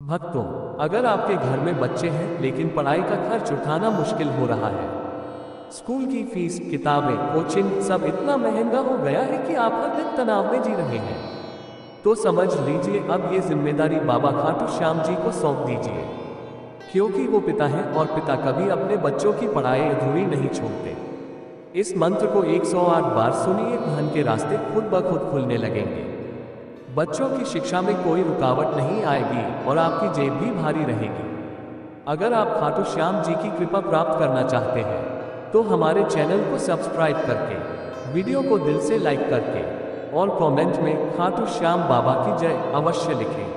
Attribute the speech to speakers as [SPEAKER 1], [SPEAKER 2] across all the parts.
[SPEAKER 1] भक्तों, अगर आपके घर में बच्चे हैं लेकिन पढ़ाई का खर्च उठाना मुश्किल हो रहा है, स्कूल की फीस, किताबें, कोचिंग सब इतना महंगा हो गया है कि आप हर दिन तनाव में जी रहे हैं, तो समझ लीजिए अब ये जिम्मेदारी बाबा खाटू श्याम जी को सौंप दीजिए, क्योंकि वो पिता हैं और पिता कभी अपने बच्चों की पढ़ाई अधूरी नहीं छोड़ते। इस मंत्र को 108 बार सुनिए, धन के रास्ते खुद ब खुद खुलने लगेंगे। बच्चों की शिक्षा में कोई रुकावट नहीं आएगी और आपकी जेब भी भारी रहेगी। अगर आप खाटू श्याम जी की कृपा प्राप्त करना चाहते हैं तो हमारे चैनल को सब्सक्राइब करके, वीडियो को दिल से लाइक करके और कमेंट में खाटू श्याम बाबा की जय अवश्य लिखें,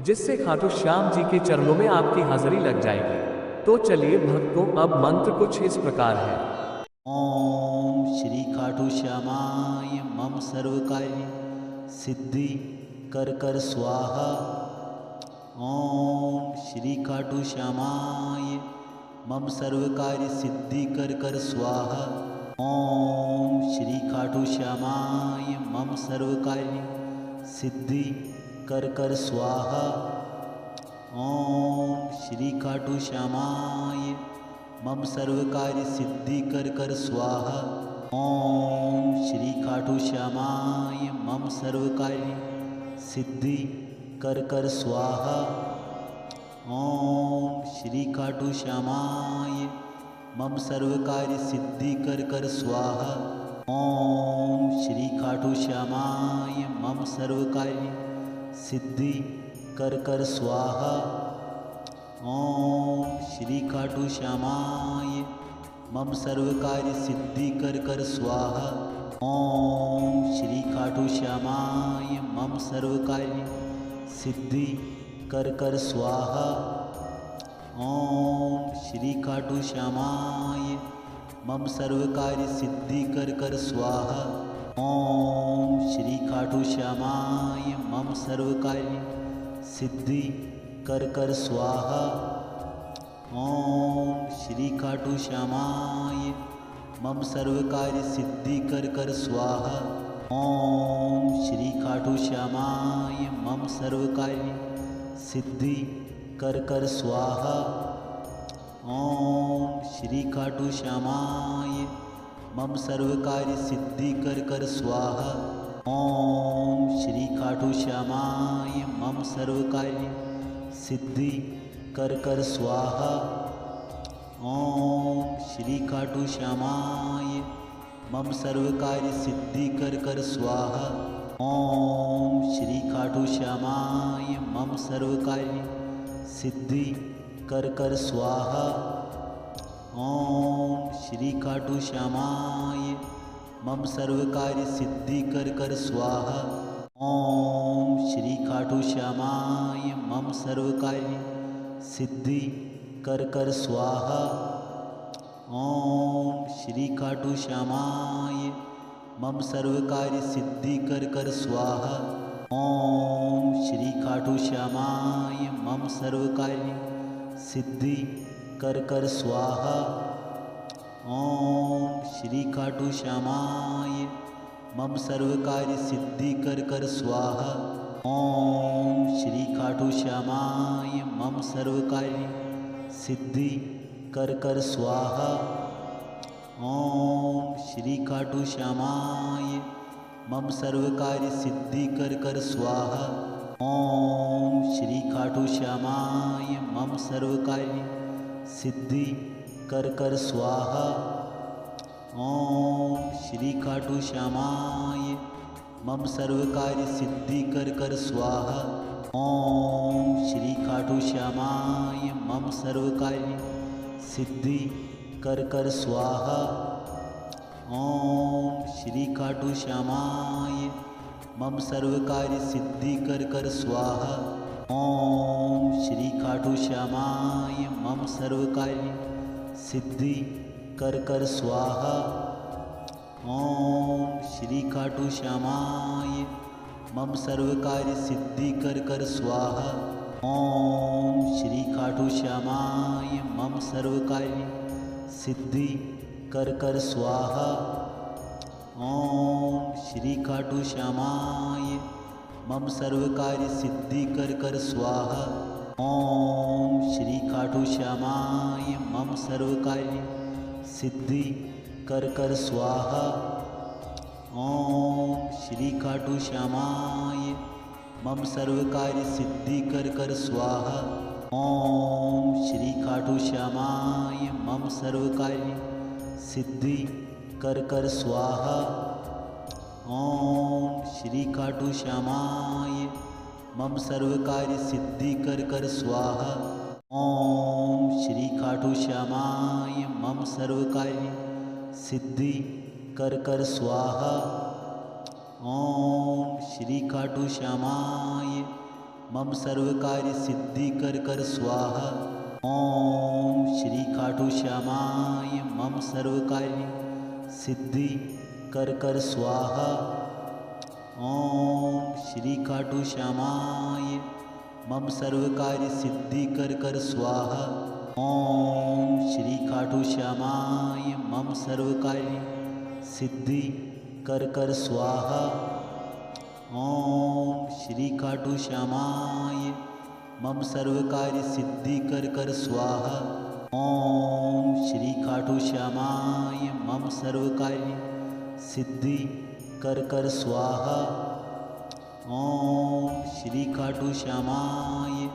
[SPEAKER 1] जिससे खाटू श्याम जी के चरणों में आपकी हाजिरी लग जाएगी। तो चलिए भक्तों, अब मंत्र कुछ इस प्रकार है।
[SPEAKER 2] ओम श्री खाटू श्यामाय मम सर्वकार्य सिद्धि कर स्वाहा। ओम श्री खाटू श्यामाय मम सर्वकार्य सिद्धि कर स्वाहा। ओम श्री खाटू श्यामाय मम सर्वकार्य सिद्धि कर स्वाहा। ओम श्री खाटू श्यामाय मम सर्वकार्य सिद्धि कर स्वाहा। ओम श्री खाटू श्यामाय मम सर्वकार्य सिद्धि कर स्वाहा। ओम श्री खाटू श्यामाय मम सर्वकार्य सिद्धि कर स्वाहा। ओम श्री खाटू श्यामाय मम सर्वकार्य सिद्धि कर स्वाहा। ओम श्री खाटू श्यामाय मम सर्वकार्य सिद्धि कर स्वाहा। ओम श्री खाटू श्यामाय मम सर्वकार्य सिद्धि कर स्वाहा। ओम श्री खाटू श्यामाय मम सर्वकार्य सिद्धि कर स्वाहा। ओम श्री खाटू श्यामाय मम सर्वकार्य सिद्धि कर स्वाहा। ओम श्री खाटू श्यामाय मम सर्वकार्य सिद्धि कर स्वाहा। ओम श्री खाटू श्यामाय मम सर्वकार्य सिद्धि कर स्वाहा। ओम श्री खाटू श्यामाय मम सर्वकार्य सिद्धि कर स्वाहा। ओम श्री खाटू श्यामाय मम सर्वकार्य सिद्धि कर स्वाहा। ओम श्री खाटू श्यामाय मम सर्वकार्य सिद्धि कर स्वाहा। ओम श्री खाटू श्यामाय मम सर्वकार्य सिद्धि कर स्वाहा। ओम श्री खाटू श्यामाय मम सर्वकार्य सिद्धि कर स्वाहा। ओम श्री खाटू श्यामाय मम सर्वकार्य सिद्धि कर स्वाहा। ओम श्री खाटू श्यामाय मम सर्वकार्य सिद्धि कर स्वाहा। ओम श्री खाटू श्यामाय मम सर्वकार्य सिद्धि कर स्वाहा। ओम श्री खाटू श्यामाय मम सर्वकार्य सिद्धि कर स्वाहा। ओम श्री खाटू श्यामाय मम सर्वकार्य सिद्धि कर स्वाहा। ओम श्री खाटू श्यामाय मम सर्वकार्य सिद्धि कर स्वाहा। ओम श्री खाटू श्यामाय मम सर्वकार्य सिद्धि कर स्वाहा। ओम श्री खाटू श्यामाय मम सर्वकार्य सिद्धि कर स्वाहा। ओम श्री खाटू श्यामाय मम सर्वकार्य सिद्धि कर स्वाहा। ओम श्री खाटू श्यामाय मम सर्वकार्य सिद्धि कर स्वाहा। ओम श्री खाटू श्यामाय मम सर्वकार्य सिद्धि कर स्वाहा। ओम श्री खाटू श्यामाय मम सर्वकार्य सिद्धि कर स्वाहा। ओम श्री खाटू श्यामाय मम सर्वकार्य सिद्धि कर स्वाहा। ओम श्री खाटू श्यामाय मम सर्वकार्य सिद्धि कर स्वाहा। ओम श्री खाटू श्यामाय मम सर्व कार्य सिद्धि कर स्वाहा। ओम श्री खाटू श्यामाय मम सर्व कार्य सिद्धि कर स्वाहा। ओम श्री खाटू श्यामाय मम सर्व कार्य सिद्धि कर स्वाहा। ओम श्री खाटू श्यामाय मम सर्व कार्य सिद्धि कर स्वाहा। ओम श्री खाटू श्यामाय मम सर्व कार्य सिद्धि कर स्वाहा। ओम श्री खाटू श्यामाय मम सर्व कार्य सिद्धि कर स्वाहा। ओम श्री खाटू श्यामाय मम सर्व कार्य सिद्धि कर स्वाहा। ओम श्री खाटू श्यामाय मम सर्व कार्य सिद्धि कर स्वाहा। ओम श्री खाटू श्यामाय मम सर्व कार्य सिद्धि कर स्वाहा। ओम श्री खाटू श्यामाय मम सर्व कार्य सिद्धि कर स्वाहा। ओम श्री खाटू श्यामाय मम सर्व कार्य सिद्धि कर स्वाहा। ओम श्री खाटू श्यामाय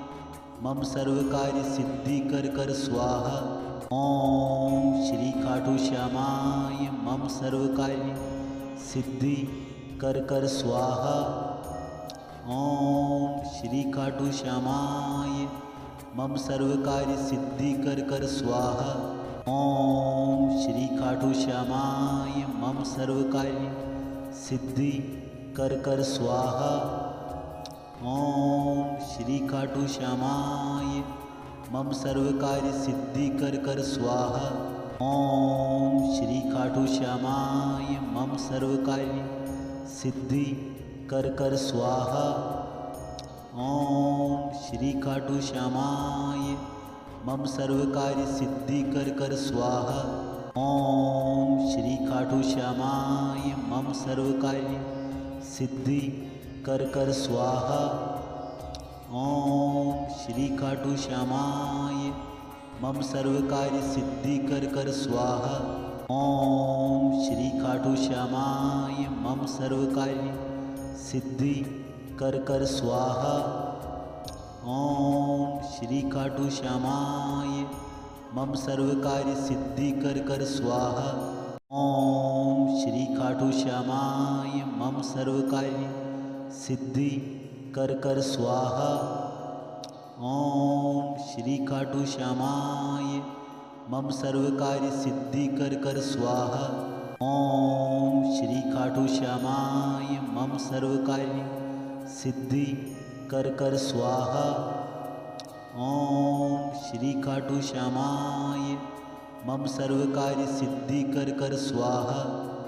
[SPEAKER 2] मम सर्व कार्य सिद्धि कर स्वाहा। ओम श्री खाटू श्यामाय मम सर्व कार्य सिद्धि कर स्वाहा। ओम श्री खाटू श्यामाय मम सर्व कार्य सिद्धि कर स्वाहा। ओम श्री खाटू श्यामाय मम सर्व कार्य सिद्धि कर स्वाहा। ओम श्री खाटू श्यामाय मम सर्व कार्य सिद्धि कर स्वाहा। ओम श्री खाटू श्यामाय मम सर्व कार्य सिद्धि कर स्वाहा। ओम श्री खाटू श्यामाय मम सर्व कार्य सिद्धि कर स्वाहा। ओम श्री खाटू श्यामाय मम सर्व कार्य सिद्धि कर स्वाहा। ओम श्री खाटू श्यामाय मम सर्व कार्य सिद्धि कर स्वाहा। ओम श्री खाटू श्यामाय मम सर्व कार्य सिद्धि कर स्वाहा। ओम श्री खाटू श्यामाय मम सर्व कार्य सिद्धि कर स्वाहा। ओम श्री खाटू श्यामाय मम सर्व कार्य सिद्धि कर स्वाहा। ओम श्री खाटू श्यामाय मम सर्व कार्य सिद्धि कर स्वाहा। ओम श्री खाटू श्यामाय मम सर्व कार्य सिद्धि कर स्वाहा। ओम श्री खाटू श्यामाय मम सर्व कार्य सिद्धि कर स्वाहा।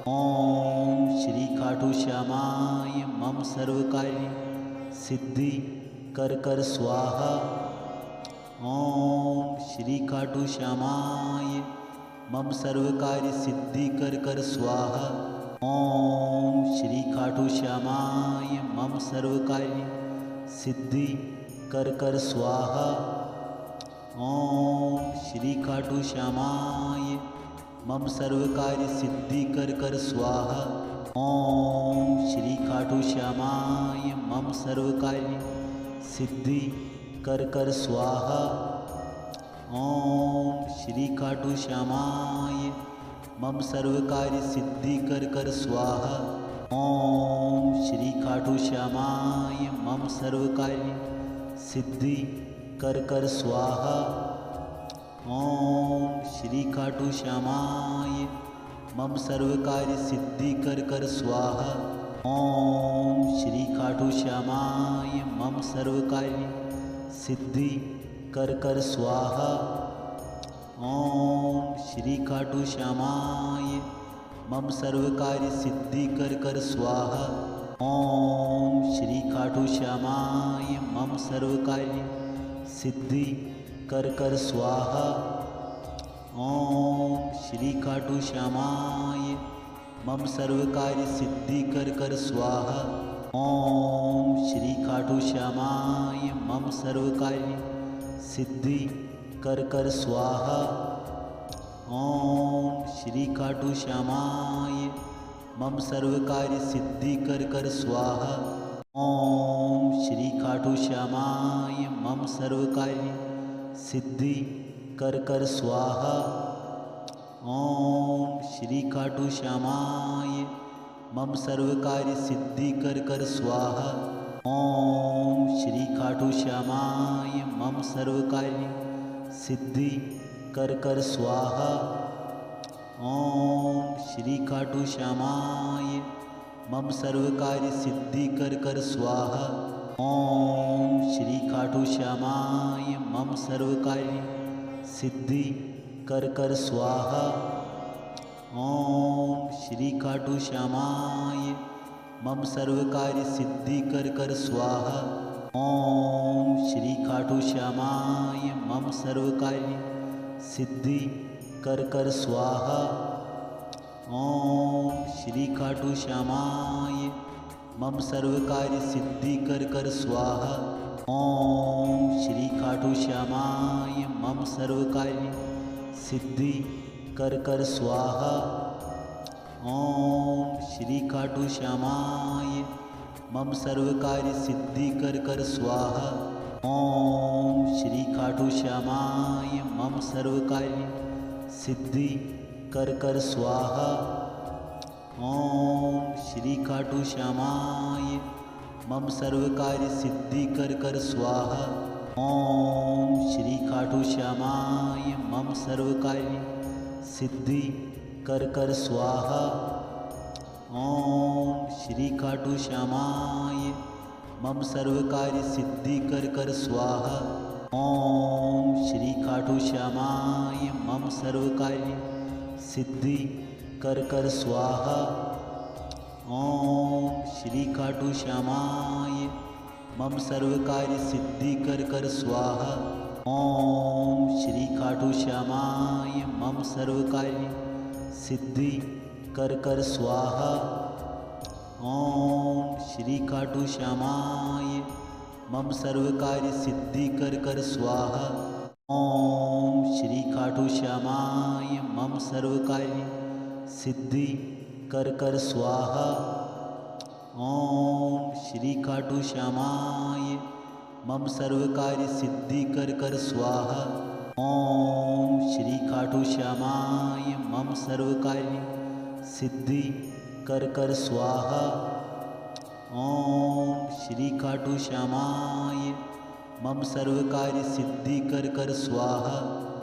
[SPEAKER 2] ओम श्री खाटू श्यामाय मम सर्व कार्य सिद्धि कर स्वाहा। ओम श्री खाटू श्यामाय मम सर्व कार्य सिद्धि कर स्वाहा। ओम श्री खाटू श्यामाय मम सर्व कार्य सिद्धि कर स्वाहा। ओम श्री खाटू श्यामाय मम सर्व कार्य सिद्धि कर स्वाहा। ओम श्री खाटू श्यामाय मम सर्व कार्य सिद्धि कर स्वाहा। ओम श्री खाटू श्यामाय मम सर्व कार्य सिद्धि कर स्वाहा। ओम श्री खाटू श्यामाय मम सर्व कार्य सिद्धि कर स्वाहा। ओम श्री खाटू श्यामाय मम सर्व कार्य सिद्धि कर स्वाहा। ओम श्री खाटू श्यामाय मम सर्व कार्य सिद्धि कर स्वाहा। ओम श्री खाटू श्यामाय मम सर्व कार्य सिद्धि कर स्वाहा। ओम श्री खाटू श्यामाय मम सर्व कार्य सिद्धि कर स्वाहा। ओम श्री खाटू श्यामाय मम सर्व कार्य सिद्धि कर स्वाहा। ओम श्री खाटू श्यामाय मम सर्व कार्य सिद्धि कर कर स्वाहा। ओम श्री खाटू श्यामाय मम सर्व कार्य सिद्धि कर स्वाहा। ओम श्री खाटू श्यामाय मम सर्व कार्य सिद्धि कर स्वाहा। ओम श्री खाटू श्यामाय मम सर्व कार्य सिद्धि कर स्वाहा। ओम श्री खाटू श्यामाय मम सर्व कार्य सिद्धि कर स्वाहा। ओम श्री खाटू श्यामाय मम सर्व कार्य सिद्धि कर स्वाहा। ओम श्री खाटू श्यामाय मम सर्व कार्य सिद्धि कर स्वाहा। ओम श्री खाटू श्यामाय मम सर्व कार्य सिद्धि कर स्वाहा। ओम श्री खाटू श्यामाय मम सर्व कार्य सिद्धि कर स्वाहा। ओम श्री खाटू श्यामाय मम सर्व कार्य सिद्धि कर स्वाहा। ओम श्री खाटू श्यामाय मम सर्व कार्य सिद्धि कर स्वाहा। ओम श्री खाटू श्यामाय मम सर्व कार्य सिद्धि कर स्वाहा। ओम श्री खाटू श्यामाय मम सर्व कार्य सिद्धि कर स्वाहा। ओम श्री खाटू श्यामाय मम सर्व कार्य सिद्धि कर स्वाहा। ओम श्री खाटू श्यामाय मम सर्व कार्य सिद्धि कर स्वाहा। ओम श्री खाटू श्यामाय मम सर्व कार्य सिद्धि कर स्वाहा। ओम श्री खाटू श्यामाय मम सर्व कार्य सिद्धि कर स्वाहा। ओम श्री खाटू श्यामाय मम सर्व कार्य सिद्धि कर स्वाहा। ओम श्री खाटू श्यामाय मम सर्व कार्य सिद्धि कर स्वाहा। ओम श्री खाटू श्यामाय मम सर्व कार्य सिद्धि कर स्वाहा। ओम श्री खाटू श्यामाय मम सर्व कार्य सिद्धि कर स्वाहा। ओम श्री खाटू श्यामाय मम सर्व कार्य सिद्धि कर स्वाहा। ओम श्री खाटू श्यामाय मम सर्व कार्य सिद्धि कर स्वाहा। ओम श्री खाटू श्यामाय मम सर्व कार्य सिद्धि कर स्वाहा।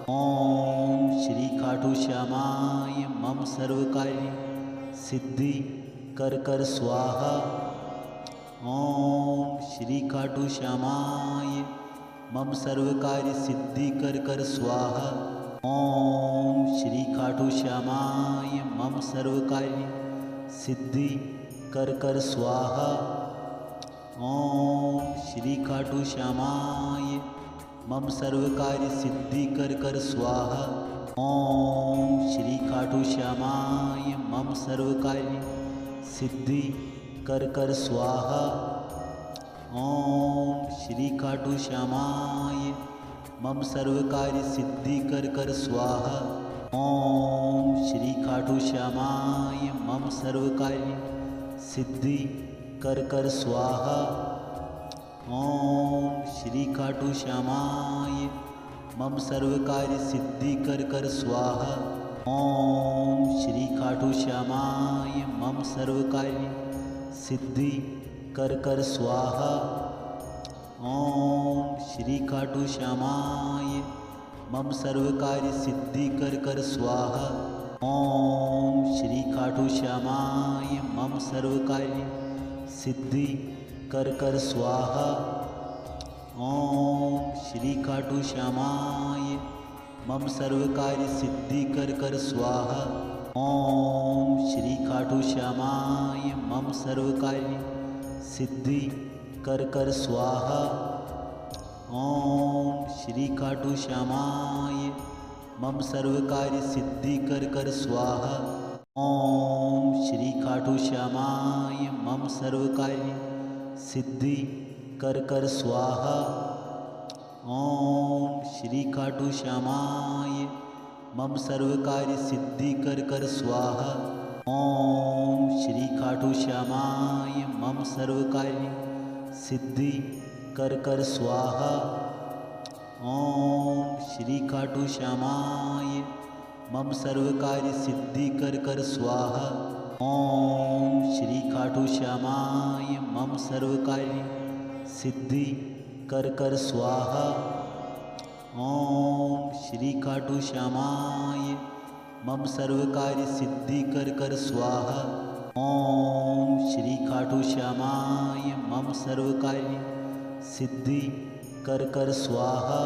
[SPEAKER 2] ओम श्री खाटू श्यामाय मम सर्व कार्य सिद्धि कर स्वाहा। ओम श्री खाटू श्यामाय मम सर्व कार्य सिद्धि कर स्वाहा। ओम श्री खाटू श्यामाय मम सर्व कार्य सिद्धि कर स्वाहा। ओम श्री खाटू श्यामाय मम सर्व कार्य सिद्धि कर स्वाहा। ओम श्री खाटू श्यामाय मम सर्व कार्य सिद्धि कर स्वाहा। ओम श्री खाटू श्यामाय मम सर्व कार्य सिद्धि कर स्वाहा। ओम श्री खाटू श्यामाय मम सर्व कार्य सिद्धि कर स्वाहा। ओम श्री खाटू श्यामाय मम सर्व कार्य सिद्धि कर स्वाहा। ओम श्री खाटू श्यामाय मम सर्व कार्य सिद्धि कर स्वाहा। ओम श्री खाटू श्यामाय मम सर्व कार्य सिद्धि कर स्वाहा। ओम श्री खाटू श्यामाय मम सर्व कार्य सिद्धि कर स्वाहा। ओम श्री खाटू श्यामाय मम सर्व कार्य सिद्धि कर स्वाहा। ओम श्री खाटू श्यामाय मम सर्व कार्य सिद्धि कर स्वाहा। ओम श्री खाटू श्यामाय मम सर्व कार्य सिद्धि कर स्वाहा। ओम श्री खाटू श्यामाय मम सर्व कार्य सिद्धि कर स्वाहा। ओम श्री खाटू श्यामाय मम सर्व कार्य सिद्धि कर स्वाहा। ओम श्री खाटू श्यामाय मम सर्व कार्य सिद्धि कर स्वाहा। ओम श्री खाटू श्यामाय मम सर्व कार्य सिद्धि कर स्वाहा। ओम श्री खाटू श्यामाय मम सर्व कार्य सिद्धि कर स्वाहा। ओम श्री खाटू श्यामाय मम सर्व कार्य सिद्धि कर स्वाहा। ओम श्री खाटू श्यामाय मम सर्व कार्य सिद्धि कर स्वाहा।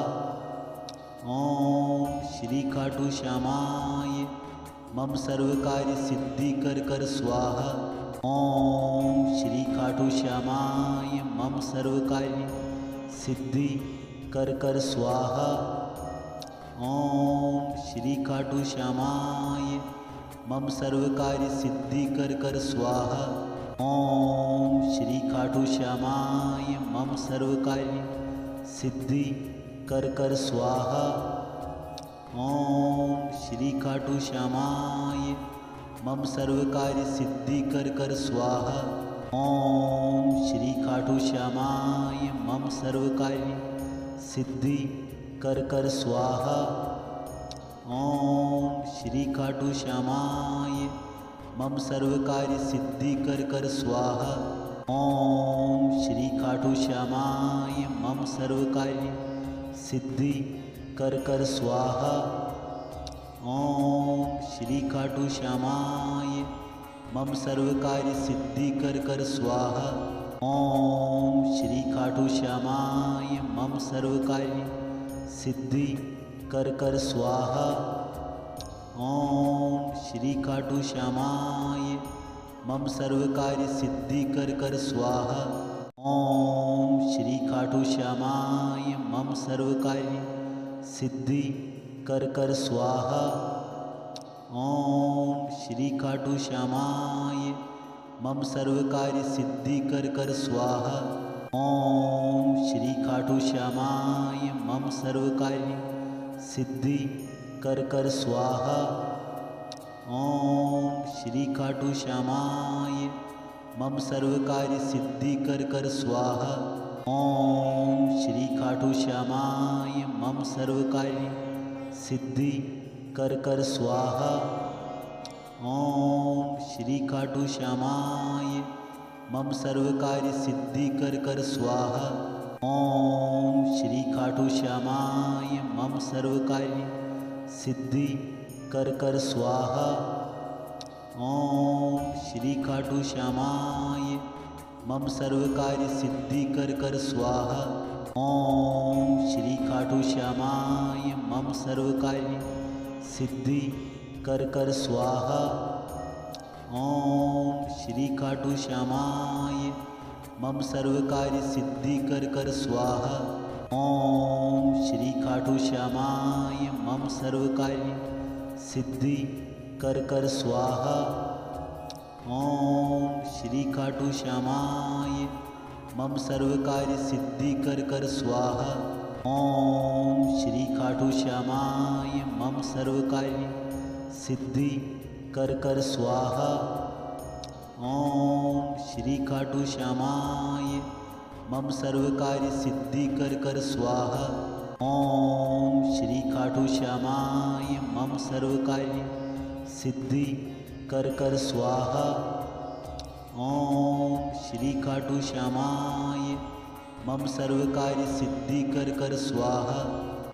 [SPEAKER 2] ओम श्री खाटू श्यामाय मम सर्व कार्य सिद्धि कर स्वाहा। ओम श्री खाटू श्यामाय मम सर्व कार्य सिद्धि कर स्वाहा। ओम श्री खाटू श्यामाय मम सर्व कार्य सिद्धि कर स्वाहा। ओम श्री खाटू श्यामाय मम सर्व कार्य सिद्धि कर स्वाहा। ओम श्री खाटू श्यामाय मम सर्व कार्य सिद्धि कर स्वाहा। ओम श्री खाटू श्यामाय मम सर्व कार्य सिद्धि कर स्वाहा। ओम श्री खाटू श्यामाय मम सर्व कार्य सिद्धि कर स्वाहा। ओम श्री खाटू श्यामाय मम सर्व कार्य सिद्धि कर स्वाहा। ओम श्री खाटू श्यामाय मम सर्व कार्य सिद्धि कर स्वाहा। ओम श्री खाटू श्यामाय मम सर्व कार्य सिद्धि कर स्वाहा। ओम श्री खाटू श्यामाय मम सर्व कार्य सिद्धि कर स्वाहा। ओम श्री खाटू श्यामाय मम सर्व कार्य सिद्धि कर स्वाहा। ओम श्री खाटू श्यामाय मम सर्व कार्य सिद्धि कर स्वाहा। ओम श्री खाटू श्यामाय मम सर्व कार्य सिद्धि कर स्वाहा। ओम श्री खाटू श्यामाय मम सर्व कार्य सिद्धि कर स्वाहा। ओम श्री खाटू श्यामाय मम सर्व कार्य सिद्धि कर स्वाहा। ओम श्री खाटू श्यामाय मम सर्व कार्य सिद्धि कर स्वाहा। ओम श्री खाटू श्यामाय मम सर्व कार्य सिद्धि कर स्वाहा। ओम श्री खाटू श्यामाय मम सर्व कार्य सिद्धि कर स्वाहा। ओम श्री खाटू श्यामाय मम सर्व कार्य सिद्धि कर स्वाहा। ओम श्री खाटू श्यामाय मम सर्व कार्य सिद्धि कर स्वाहा। ओम श्री खाटू श्यामाय मम सर्व कार्य सिद्धि कर स्वाहा। ओम श्री खाटू श्यामाय मम सर्व कार्य सिद्धि कर स्वाहा। ओम श्री खाटू श्यामाय मम सर्व कार्य सिद्धि कर स्वाहा। ओम श्री खाटू श्यामाय मम सर्व कार्य सिद्धि कर स्वाहा। ओम श्री खाटू श्यामाय मम सर्व कार्य सिद्धि कर स्वाहा। ओम श्री खाटू श्यामाय मम सर्व कार्य सिद्धि कर स्वाहा।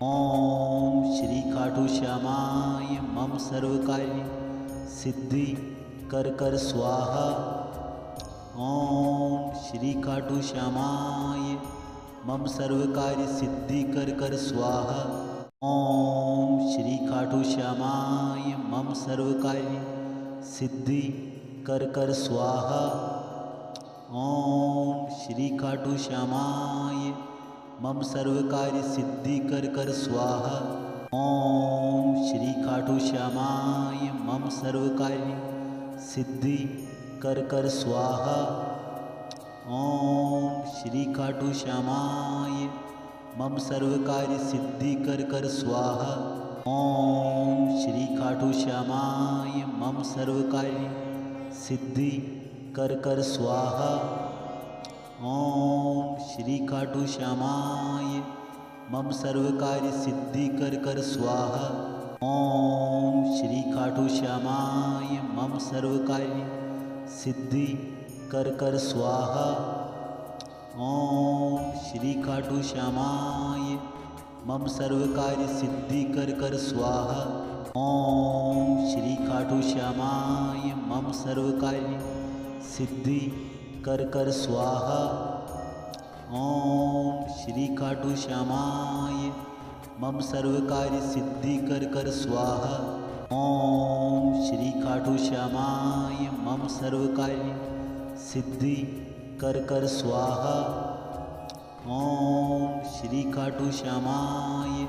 [SPEAKER 2] ओम श्री खाटू श्यामाय मम सर्व कार्य सिद्धि कर स्वाहा। ओम श्री खाटू श्यामाय मम सर्व कार्य सिद्धि कर स्वाहा। ओम श्री खाटू श्यामाय मम सर्व कार्य सिद्धि कर स्वाहा। ओम श्री खाटू श्यामाय मम सर्व कार्य सिद्धि कर स्वाहा। ओम श्री खाटू श्यामाय मम सर्व कार्य सिद्धि कर स्वाहा। ओम श्री खाटू श्यामाय मम सर्व कार्य सिद्धि कर कर स्वाहा। ओम श्री खाटू श्यामाय मम सर्व कार्य सिद्धि कर कर स्वाहा। ओम श्री खाटू श्यामाय मम सर्व कार्य सिद्धि कर कर स्वाहा। ओम श्री खाटू श्यामाय मम सर्व कार्य सिद्धि कर कर स्वाहा। ओम श्री खाटू श्यामाय मम सर्व कार्य सिद्धि कर कर स्वाहा। ओम श्री खाटू श्यामाय मम सर्व कार्य सिद्धि कर कर स्वाहा। ओम श्री खाटू श्यामाय मम सर्व कार्य सिद्धि कर कर स्वाहा। ओम श्री खाटू श्यामाय मम सर्व कार्य सिद्धि कर कर स्वाहा। ओम श्री खाटू श्यामाय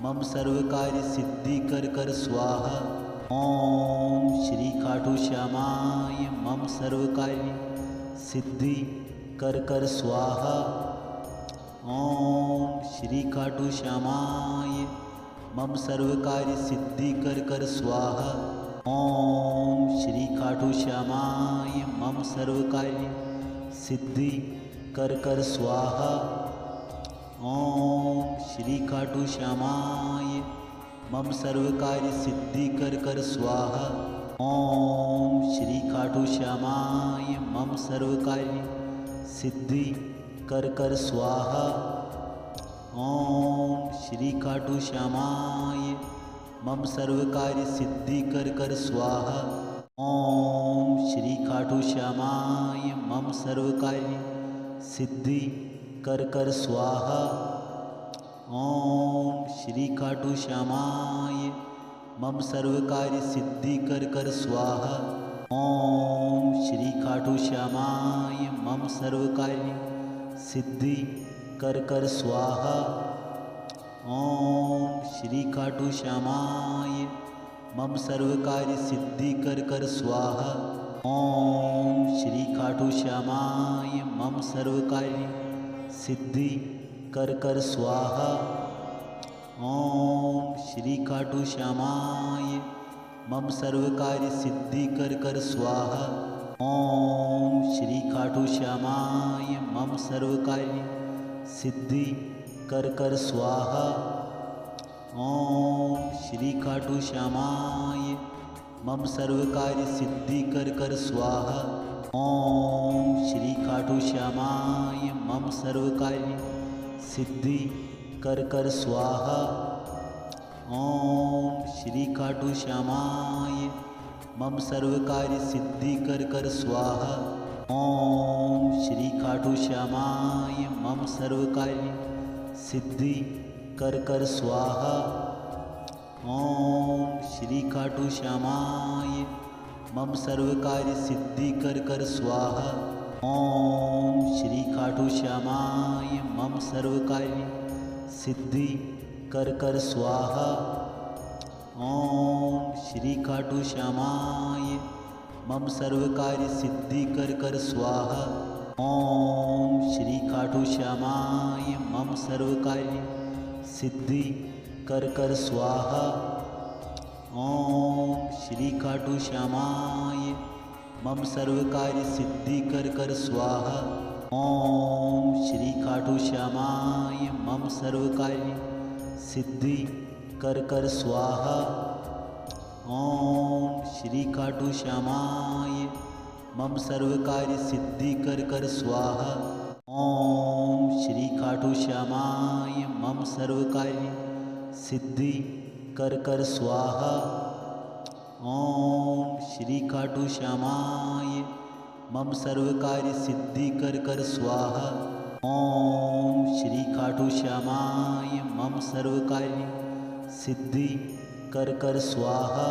[SPEAKER 2] मम सर्व कार्य सिद्धि कर कर स्वाहा। ओम श्री खाटू श्यामाय मम सर्व कार्य सिद्धि कर कर स्वाहा। ओम श्री खाटू श्यामाय मम सर्व कार्य सिद्धि कर कर स्वाहा। ओम श्री खाटू श्यामाय मम सर्व कार्य सिद्धि कर कर स्वाहा। ओम श्री खाटू श्यामाय मम सर्व कार्य सिद्धि कर कर स्वाहा। ओम श्री खाटू श्यामाय मम सर्व कार्य सिद्धि कर कर स्वाहा। ओम श्री खाटू श्यामाय मम सर्व कार्य सिद्धि कर कर स्वाहा। ओम श्री खाटू श्यामाय मम सर्व कार्य सिद्धि कर कर स्वाहा। ओम श्री खाटू श्यामाय मम सर्व कार्य सिद्धि कर कर स्वाहा। ओम श्री खाटू श्यामाय मम सर्व कार्य सिद्धि कर कर स्वाहा। ओम श्री खाटू श्यामाय मम सर्व कार्य सिद्धि कर कर स्वाहा। ओम श्री खाटू श्यामाय मम सर्व कार्य सिद्धि कर कर स्वाहा। ओम श्री खाटू श्यामाय मम सर्व कार्य सिद्धि कर कर स्वाहा। ओम श्री खाटू श्यामाय मम सर्व कार्य सिद्धि कर कर स्वाहा। ओम श्री खाटू श्यामाय मम सर्व कार्य सिद्धि कर कर स्वाहा। ओम श्री खाटू श्यामाय मम सर्व कार्य सिद्धि कर कर स्वाहा। ओम श्री खाटू श्यामाय मम सर्व कार्य सिद्धि कर कर स्वाहा। ओम श्री खाटू श्यामाय मम सर्व कार्य सिद्धि कर कर स्वाहा। ओम श्री खाटू श्यामाय मम सर्व कार्य सिद्धि कर कर स्वाहा। ओम श्री खाटू श्यामाय मम सर्व कार्य सिद्धि कर कर स्वाहा। ओम श्री खाटू श्यामाय मम सर्व कार्य सिद्धि कर कर स्वाहा। ओम श्री खाटू श्यामाय मम सर्व कार्य सिद्धि कर कर स्वाहा। ओम श्री खाटू श्यामाय मम सर्व कार्य सिद्धि कर कर स्वाहा। ओम श्री खाटू श्यामाय मम सर्व कार्य सिद्धि कर कर स्वाहा। ओम श्री खाटू श्यामाय मम सर्व कार्य सिद्धि कर कर स्वाहा। ओम श्री खाटू श्यामाय मम सर्व कार्य सिद्धि कर कर स्वाहा। ओम श्री खाटू श्यामाय मम सर्व कार्य सिद्धि कर कर स्वाहा। ओम श्री खाटू श्यामाय मम सर्व कार्य सिद्धि कर कर स्वाहा।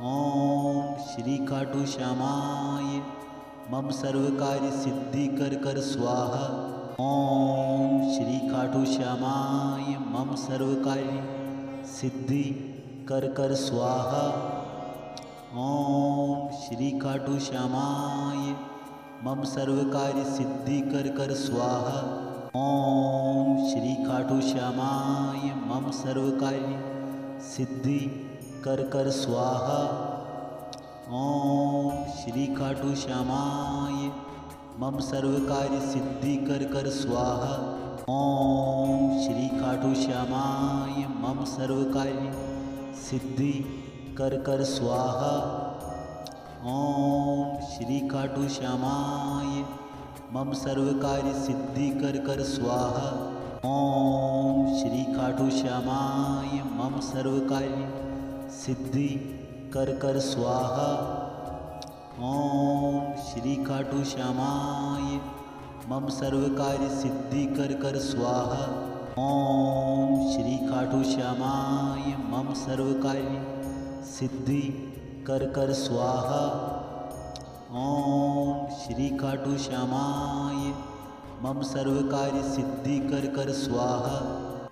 [SPEAKER 2] ओम श्री खाटू श्यामाय मम सर्व कार्य सिद्धि कर कर स्वाहा। ओम श्री खाटू श्यामाय मम सर्व कार्य सिद्धि कर कर स्वाहा। ओम श्री खाटू श्यामाय मम सर्व कार्य सिद्धि कर कर स्वाहा। ओम श्री खाटू श्यामाय मम सर्व कार्य सिद्धि कर स्वाहा। ओम श्री खाटू श्यामाय मम सर्व कार्य सिद्धि कर स्वाहा। ओम श्री खाटू श्यामाय मम सर्व कार्य सिद्धि कर स्वाहा। ओम श्री खाटू श्यामाय मम सर्व कार्य सिद्धि कर स्वाहा। ओम श्री खाटू श्यामाय मम सर्व कार्य सिद्धि कर स्वाहा। ओम श्री खाटू श्यामाय मम सर्व कार्य सिद्धि कर स्वाहा। ओम श्री खाटू श्यामाय मम सर्व कार्य सिद्धि कर स्वाहा। ओम श्री खाटू श्यामाय मम सर्व कार्य सिद्धि कर स्वाहा।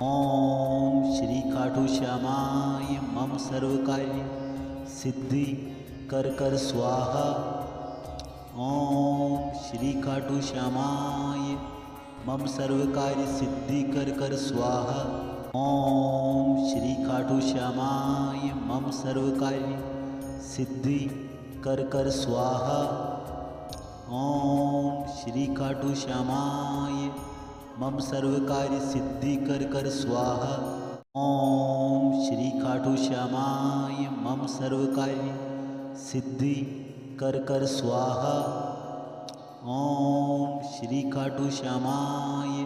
[SPEAKER 2] ओम श्री खाटू श्यामाय मम सर्व कार्य सिद्धि कर स्वाहा। ओम श्री खाटू श्यामाय मम सर्व कार्य सिद्धि कर स्वाहा। ओम श्री खाटू श्यामाय मम सर्व कार्य सिद्धि कर स्वाहा। ओम श्री खाटू श्यामाय मम सर्व कार्य सिद्धि कर स्वाहा। ओम श्री खाटू श्यामाय मम सर्व कार्य सिद्धि कर स्वाहा। ओम श्री खाटू श्यामाय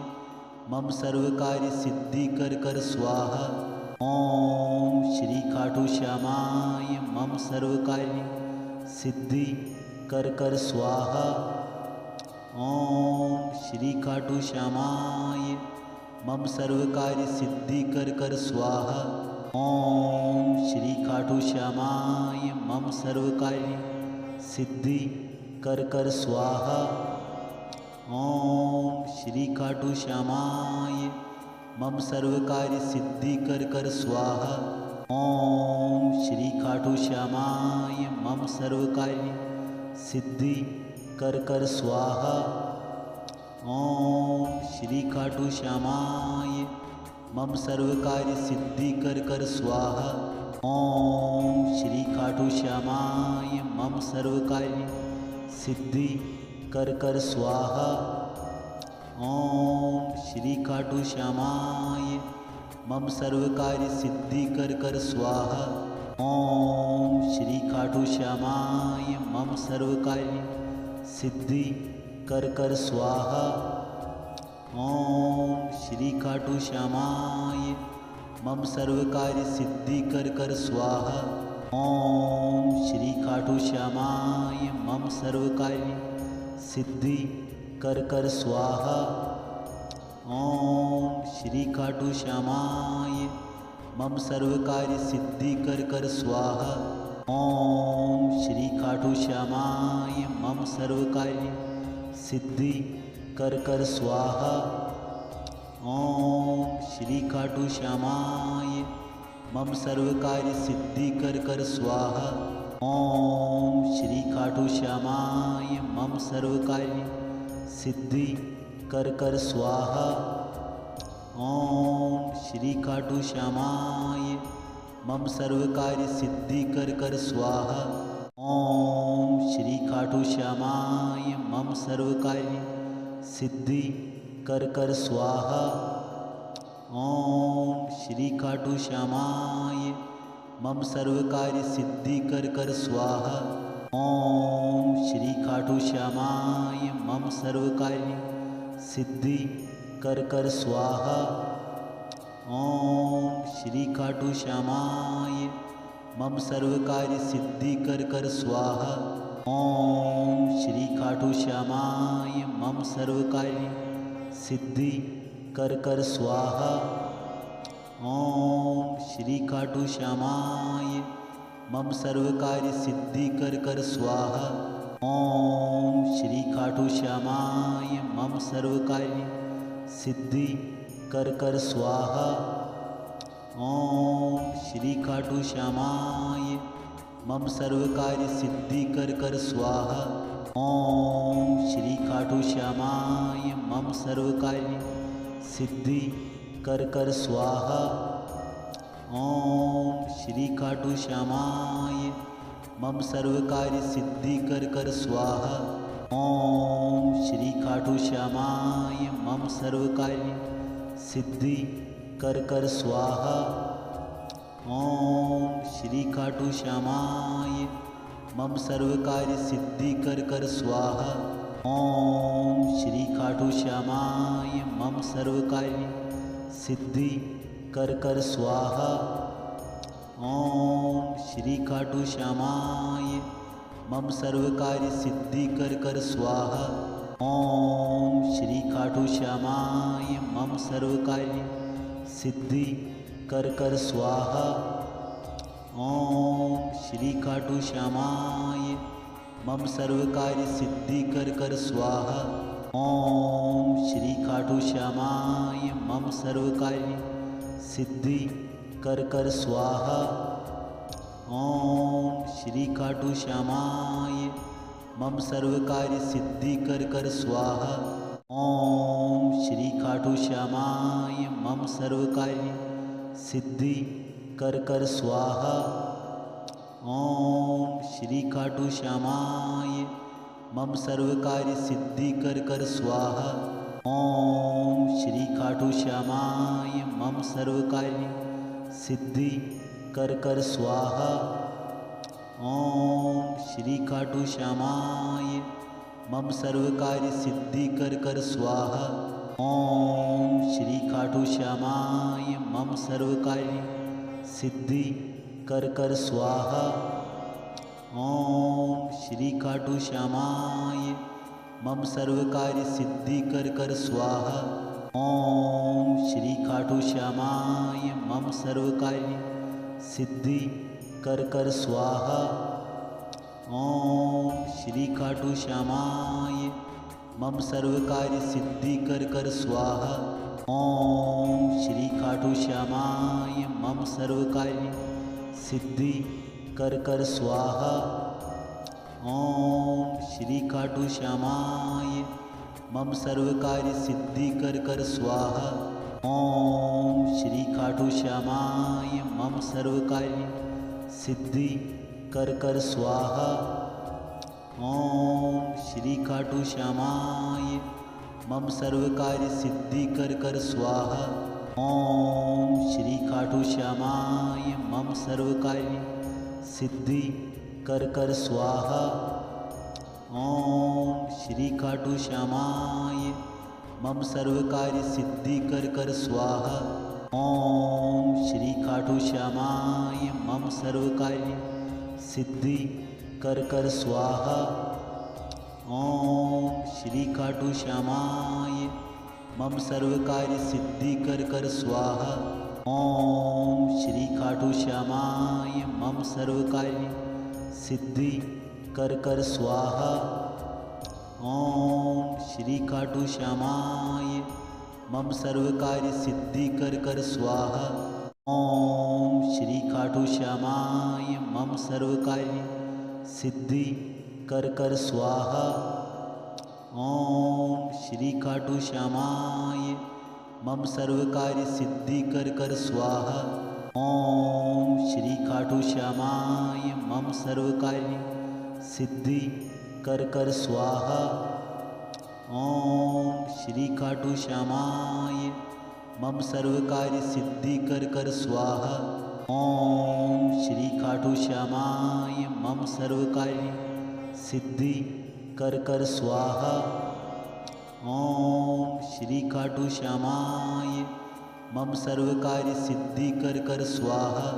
[SPEAKER 2] मम सर्व कार्य सिद्धि कर स्वाहा। ओम श्री खाटू श्यामाय मम सर्व कार्य सिद्धि कर स्वाहा। ओम श्री खाटू श्यामाय मम सर्व कार्य सिद्धि कर स्वाहा। ओम श्री खाटू श्यामाय मम सर्व कार्य सिद्धि कर स्वाहा। ओम श्री खाटू श्यामाय मम सर्व कार्य सिद्धि कर स्वाहा। ओम श्री खाटू श्यामाय मम सर्व कार्य सिद्धि कर स्वाहा। ओम श्री खाटू श्यामाय मम सर्व कार्य सिद्धि कर स्वाहा। ओम श्री खाटू श्यामाय मम सर्व कार्य सिद्धि कर स्वाहा। ओम श्री खाटू श्यामाय मम सर्व कार्य सिद्धि कर स्वाहा। ओम श्री खाटू श्यामाय मम सर्व कार्य सिद्धि कर स्वाहा। ओम श्री खाटू श्यामाय मम सर्व कार्य सिद्धि कर स्वाहा। ओम श्री खाटू श्यामाय मम सर्व कार्य सिद्धि कर स्वाहा। ओम श्री खाटू श्यामाय मम सर्व कार्य सिद्धि कर स्वाहा। ओम श्री खाटू श्यामाय मम सर्व कार्य सिद्धि कर स्वाहा। ओम श्री खाटू श्यामाय मम सर्व कार्य सिद्धि कर स्वाहा। ओम श्री खाटू श्यामाय मम सर्व कार्य सिद्धि कर स्वाहा। ओम श्री खाटू श्यामाय मम सर्व कार्य सिद्धि कर स्वाहा। ओम श्री खाटू श्यामाय मम सर्व कार्य सिद्धि कर स्वाहा। ओम श्री खाटू श्यामाय मम सर्व कार्य सिद्धि कर स्वाहा। ओम श्री खाटू श्यामाय मम सर्व कार्य सिद्धि कर स्वाहा। ओम श्री खाटू श्यामाय मम सर्व कार्य सिद्धि कर स्वाहा। ओम श्री खाटू श्यामाय मम सर्व कार्य सिद्धि कर स्वाहा। ओम श्री खाटू श्यामाय मम सर्व कार्य सिद्धि कर स्वाहा। ओम श्री खाटू श्यामाय मम सर्व कार्य सिद्धि कर स्वाहा। ओम श्री खाटू श्यामाय मम सर्व कार्य सिद्धि कर स्वाहा। ओम श्री खाटू श्यामाय मम सर्व कार्य सिद्धि कर कर स्वाहा। ओम श्री खाटू श्यामाय मम सर्व कार्य सिद्धि कर स्वाहा। ओम श्री खाटू श्यामाय मम सर्व कार्य सिद्धि कर स्वाहा। ओम श्री खाटू श्यामाय मम सर्व कार्य सिद्धि कर स्वाहा। ओम श्री खाटू श्यामाय मम सर्व कार्य सिद्धि कर स्वाहा। ओम श्री खाटू श्यामाय मम सर्व कार्य सिद्धि कर स्वाहा। ओम श्री खाटू श्यामाय मम सर्व कार्य सिद्धि कर स्वाहा। ओम श्री खाटू श्यामाय मम सर्व कार्य सिद्धि कर स्वाहा। ओम श्री खाटू श्यामाय मम सर्व कार्य सिद्धि कर स्वाहा। ओम श्री खाटू श्यामाय मम सर्व कार्य सिद्धि कर स्वाहा। ओम श्री खाटू श्यामाय मम सर्व कार्य सिद्धि कर स्वाहा। ओम श्री खाटू श्यामाय मम सर्व कार्य सिद्धि कर स्वाहा। ओम श्री खाटू श्यामाय मम सर्व कार्य सिद्धि कर स्वाहा। ओम श्री खाटू श्यामाय मम सर्व कार्य सिद्धि कर स्वाहा। ओम श्री खाटू श्यामाय मम सर्व कार्य सिद्धि कर स्वाहा। ओम श्री खाटू श्यामाय मम सर्व कार्य सिद्धि कर स्वाहा। ओम श्री खाटू श्यामाय मम सर्व कार्य सिद्धि कर स्वाहा। ओम श्री खाटू श्यामाय मम सर्व कार्य सिद्धि कर स्वाहा। ओम श्री खाटू श्यामाय मम सर्व कार्य सिद्धि कर स्वाहा। ओम श्री खाटू श्यामाय मम सर्व कार्य सिद्धि कर स्वाहा। ओम श्री खाटू श्यामाय मम सर्व कार्य सिद्धि कर स्वाहा। ओम श्री खाटू श्यामाय मम सर्व कार्य सिद्धि कर स्वाहा। ओम श्री खाटू श्यामाय मम सर्व कार्य सिद्धि कर स्वाहा। ओम श्री खाटू श्यामाय मम सर्व कार्य सिद्धि कर स्वाहा। ओम श्री खाटू श्यामाय मम सर्व कार्य सिद्धि कर स्वाहा। ओम श्री खाटू श्यामाय मम सर्व कार्य सिद्धि कर स्वाहा। ओम श्री खाटू श्यामाय मम सर्व कार्य सिद्धि कर स्वाहा। ओम श्री खाटू श्यामाय मम सर्व कार्य सिद्धि कर स्वाहा। ओम श्री खाटू श्यामाय मम सर्व कार्य सिद्धि कर स्वाहा। ओम श्री खाटू श्यामाय मम सर्व कार्य सिद्धि कर स्वाहा। ओम श्री खाटू श्यामाय मम सर्व कार्य सिद्धि कर स्वाहा। ओम श्री खाटू श्यामाय मम सर्व कार्य सिद्धि कर स्वाहा। ओम श्री खाटू श्यामाय मम सर्व कार्य सिद्धि कर स्वाहा। ओम श्री खाटू श्यामाय मम सर्व कार्य सिद्धि कर स्वाहा।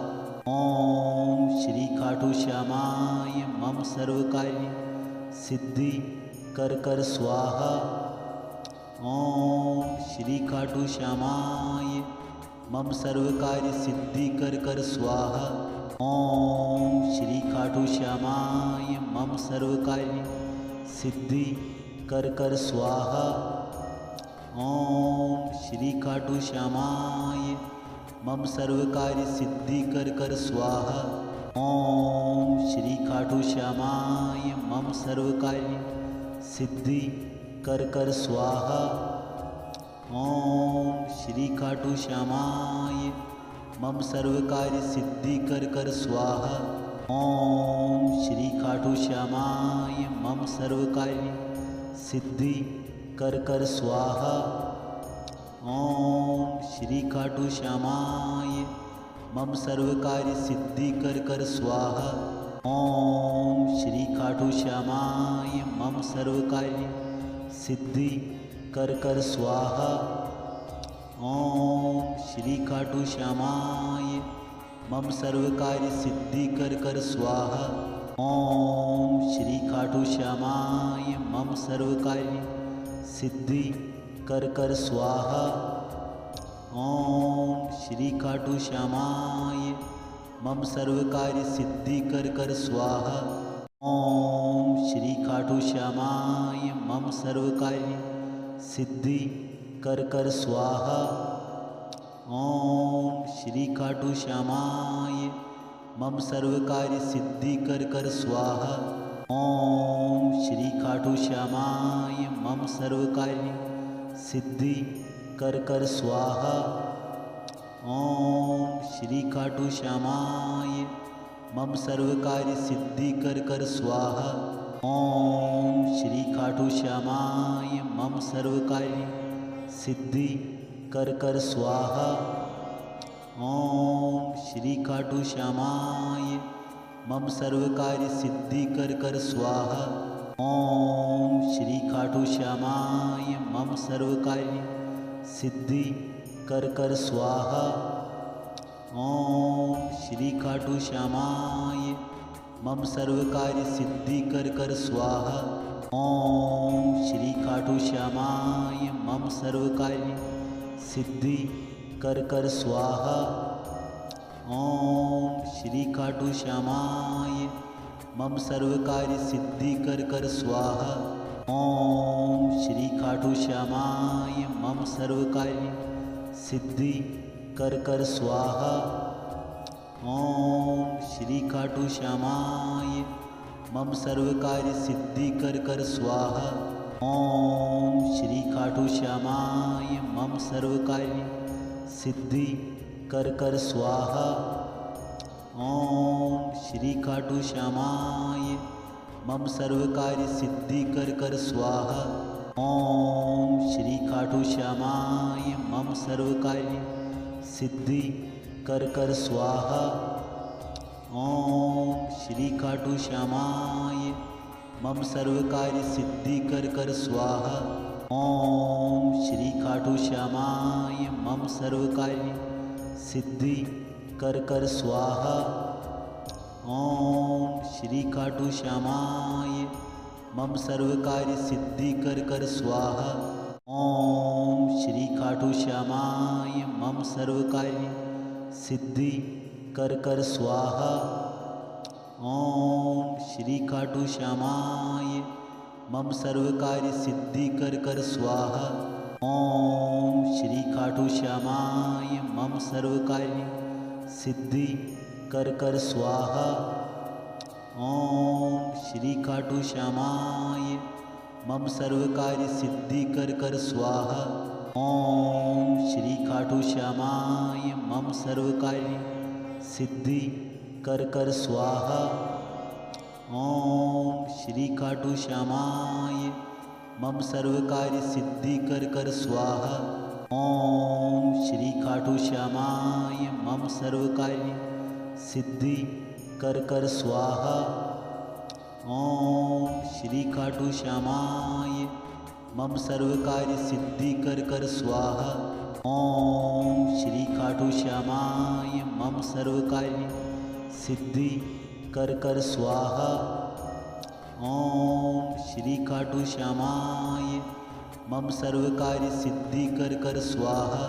[SPEAKER 2] ओम श्री खाटू श्यामाय मम सर्व कार्य सिद्धि कर स्वाहा। ओम श्री खाटू श्यामाय मम सर्व कार्य सिद्धि कर स्वाहा। ओम श्री खाटू श्यामाय मम सर्व कार्य सिद्धि कर स्वाहा। ओम श्री खाटू श्यामाय मम सर्व कार्य सिद्धि कर स्वाहा। ओम श्री खाटू श्यामाय मम सर्व कार्य सिद्धि कर स्वाहा। ओम श्री खाटू श्यामाय मम सर्व कार्य सिद्धि कर स्वाहा। ओम श्री खाटू श्यामाय मम सर्व कार्य सिद्धि कर स्वाहा। ओम श्री खाटू श्यामाय मम सर्व कार्य सिद्धि कर स्वाहा। ओम श्री खाटू श्यामाय मम सर्व कार्य सिद्धि कर स्वाहा। ओम श्री खाटू श्यामाय मम सर्व कार्य सिद्धि कर स्वाहा। ओम श्री खाटू श्यामाय मम सर्व कार्य सिद्धि कर स्वाहा। ओम श्री खाटू श्यामाय मम सर्व कार्य सिद्धि कर स्वाहा। ओम श्री खाटू श्यामाय मम सर्व कार्य सिद्धि कर स्वाहा। ओम श्री खाटू श्यामाय मम सर्व कार्य सिद्धि कर स्वाहा। ओम श्री खाटू श्यामाय मम सर्व कार्य सिद्धि कर स्वाहा। ओम श्री खाटू श्यामाय मम सर्व कार्य सिद्धि कर स्वाहा। ओम श्री खाटू श्यामाय मम सर्व कार्य सिद्धि कर स्वाहा। ओम श्री खाटू श्यामाय मम सर्व कार्य सिद्धि कर स्वाहा। ओम श्री खाटू श्यामाय मम सर्व कार्य सिद्धि कर स्वाहा। ओम श्री खाटू श्यामाय मम सर्व कार्य सिद्धि कर स्वाहा। ओम श्री खाटू श्यामाय मम सर्व कार्य सिद्धि कर स्वाहा। ओम श्री खाटू श्यामाय मम सर्व कार्य सिद्धि कर स्वाहा। ओम श्री खाटू श्यामाय मम सर्व कार्य सिद्धि कर स्वाहा। ओम श्री खाटू श्यामाय मम सर्व कार्य सिद्धि कर स्वाहा। ओम श्री खाटू श्यामाय मम सर्व कार्य सिद्धि कर स्वाहा। ओम श्री खाटू श्यामाय मम सर्व कार्य सिद्धि कर स्वाहा। ओम श्री खाटू श्यामाय मम सर्व कार्य सिद्धि कर स्वाहा। ओम श्री खाटू श्यामाय मम सर्व कार्य सिद्धि कर स्वाहा। ओम श्री खाटू श्यामाय मम सर्व कार्य सिद्धि कर स्वाहा। ओम श्री खाटू श्यामाय मम सर्व कार्य सिद्धि कर स्वाहा। ओम श्री खाटू श्यामाय मम सर्व कार्य सिद्धि कर स्वाहा। ओम श्री खाटू श्यामाय मम सर्व कार्य सिद्धि कर स्वाहा। ओम श्री खाटू श्यामाय मम सर्व कार्य सिद्धि कर स्वाहा। ओम श्री खाटू श्यामाय मम सर्व कार्य सिद्धि कर स्वाहा। ओम श्री खाटू श्यामाय मम सर्व कार्य सिद्धि कर स्वाहा। ओम श्री खाटू श्यामाय मम सर्व कार्य सिद्धि कर स्वाहा। ओम श्री खाटू श्यामाय मम सर्व कार्य सिद्धि कर स्वाहा। ओम श्री खाटू श्यामाय मम सर्व कार्य सिद्धि कर स्वाहा। ओम श्री खाटू श्यामाय मम सर्व कार्य सिद्धि कर स्वाहा। ओम श्री खाटू श्यामाय मम सर्व कार्य सिद्धि कर स्वाहा।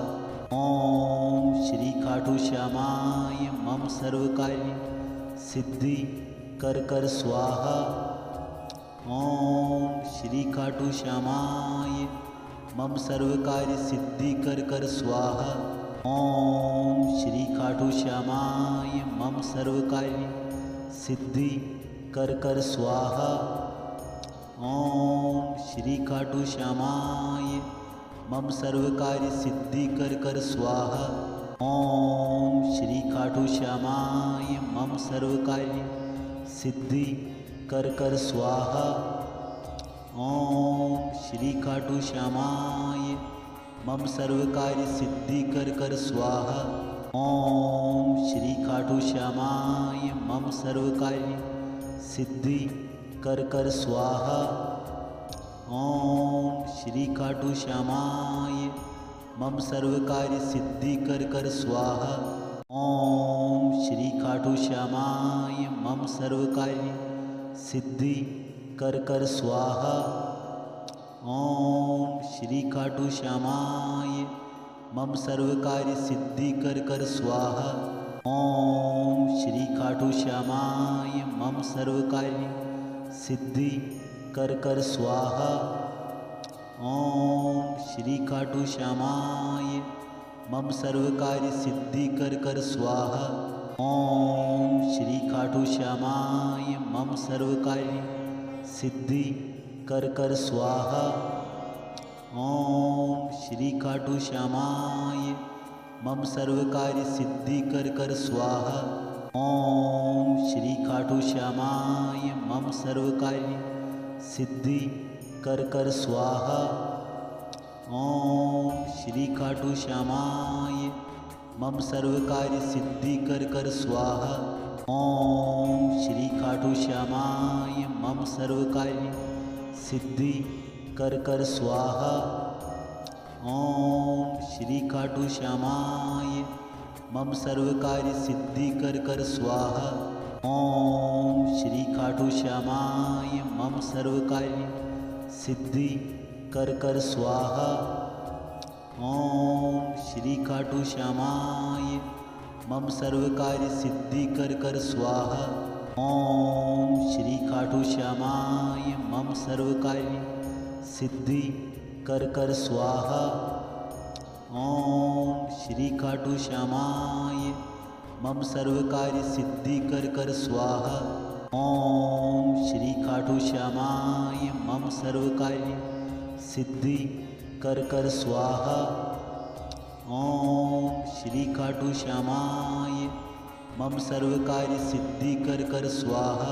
[SPEAKER 2] ओम श्री खाटू श्यामाय मम सर्व कार्य सिद्धि कर स्वाहा। ओम श्री खाटू श्यामाय मम सर्व कार्य सिद्धि कर स्वाहा। ओम श्री खाटू श्यामाय मम सर्व कार्य सिद्धि कर स्वाहा। ओम श्री खाटू श्यामाय मम सर्व कार्य सिद्धि कर स्वाहा। ओम श्री खाटू श्यामाय मम सर्व कार्य सिद्धि कर स्वाहा। ओम श्री खाटू श्यामाय मम सर्व कार्य सिद्धि कर स्वाहा। ओम श्री खाटू श्यामाय मम सर्व कार्य सिद्धि कर स्वाहा। ओम श्री खाटू श्यामाय मम सर्व कार्य सिद्धि कर स्वाहा। ओम श्री खाटू श्यामाय मम सर्व कार्य सिद्धि कर स्वाहा। ओम श्री खाटू श्यामाय मम सर्व कार्य सिद्धि कर स्वाहा। ओम श्री खाटू श्यामाय मम सर्व कार्य सिद्धि कर स्वाहा। ओम श्री खाटू श्यामाय मम सर्व कार्य सिद्धि कर स्वाहा। ओम श्री खाटू श्यामाय मम सर्व कार्य सिद्धि कर स्वाहा। ओम श्री खाटू श्यामाय मम सर्व कार्य सिद्धि कर स्वाहा। ओम श्री खाटू श्यामाय मम सर्व कार्य सिद्धि कर स्वाहा। ओम श्री खाटू श्यामाय मम सर्व कार्य सिद्धि कर स्वाहा। ओम श्री खाटू श्यामाय मम सर्व कार्य सिद्धि कर स्वाहा। ओम श्री खाटू श्यामाय मम सर्व कार्य सिद्धि कर स्वाहा। ओम श्री खाटू श्यामाय मम सर्व कार्य सिद्धि कर स्वाहा। ओम श्री खाटू श्यामाय मम सर्व कार्य सिद्धि कर स्वाहा। ओम श्री खाटू श्यामाय मम सर्व कार्य सिद्धि कर स्वाहा। ओम श्री खाटू श्यामाय मम सर्व कार्य सिद्धि कर स्वाहा। ओम श्री खाटू श्यामाय मम सर्व कार्य सिद्धि कर स्वाहा। ओम श्री खाटू श्यामाय मम सर्व कार्य सिद्धि कर स्वाहा।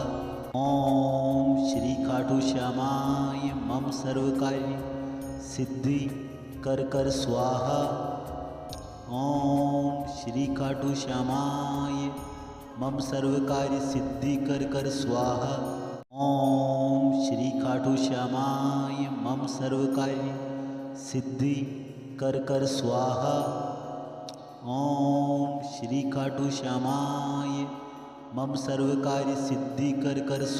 [SPEAKER 2] ओम श्री खाटू श्यामाय मम सर्व कार्य सिद्धि कर स्वाहा। ओम श्री खाटू श्यामाय मम सर्व कार्य सिद्धि कर स्वाहा। ओम श्री खाटू श्यामाय मम सर्व कार्य सिद्धि कर स्वाहा।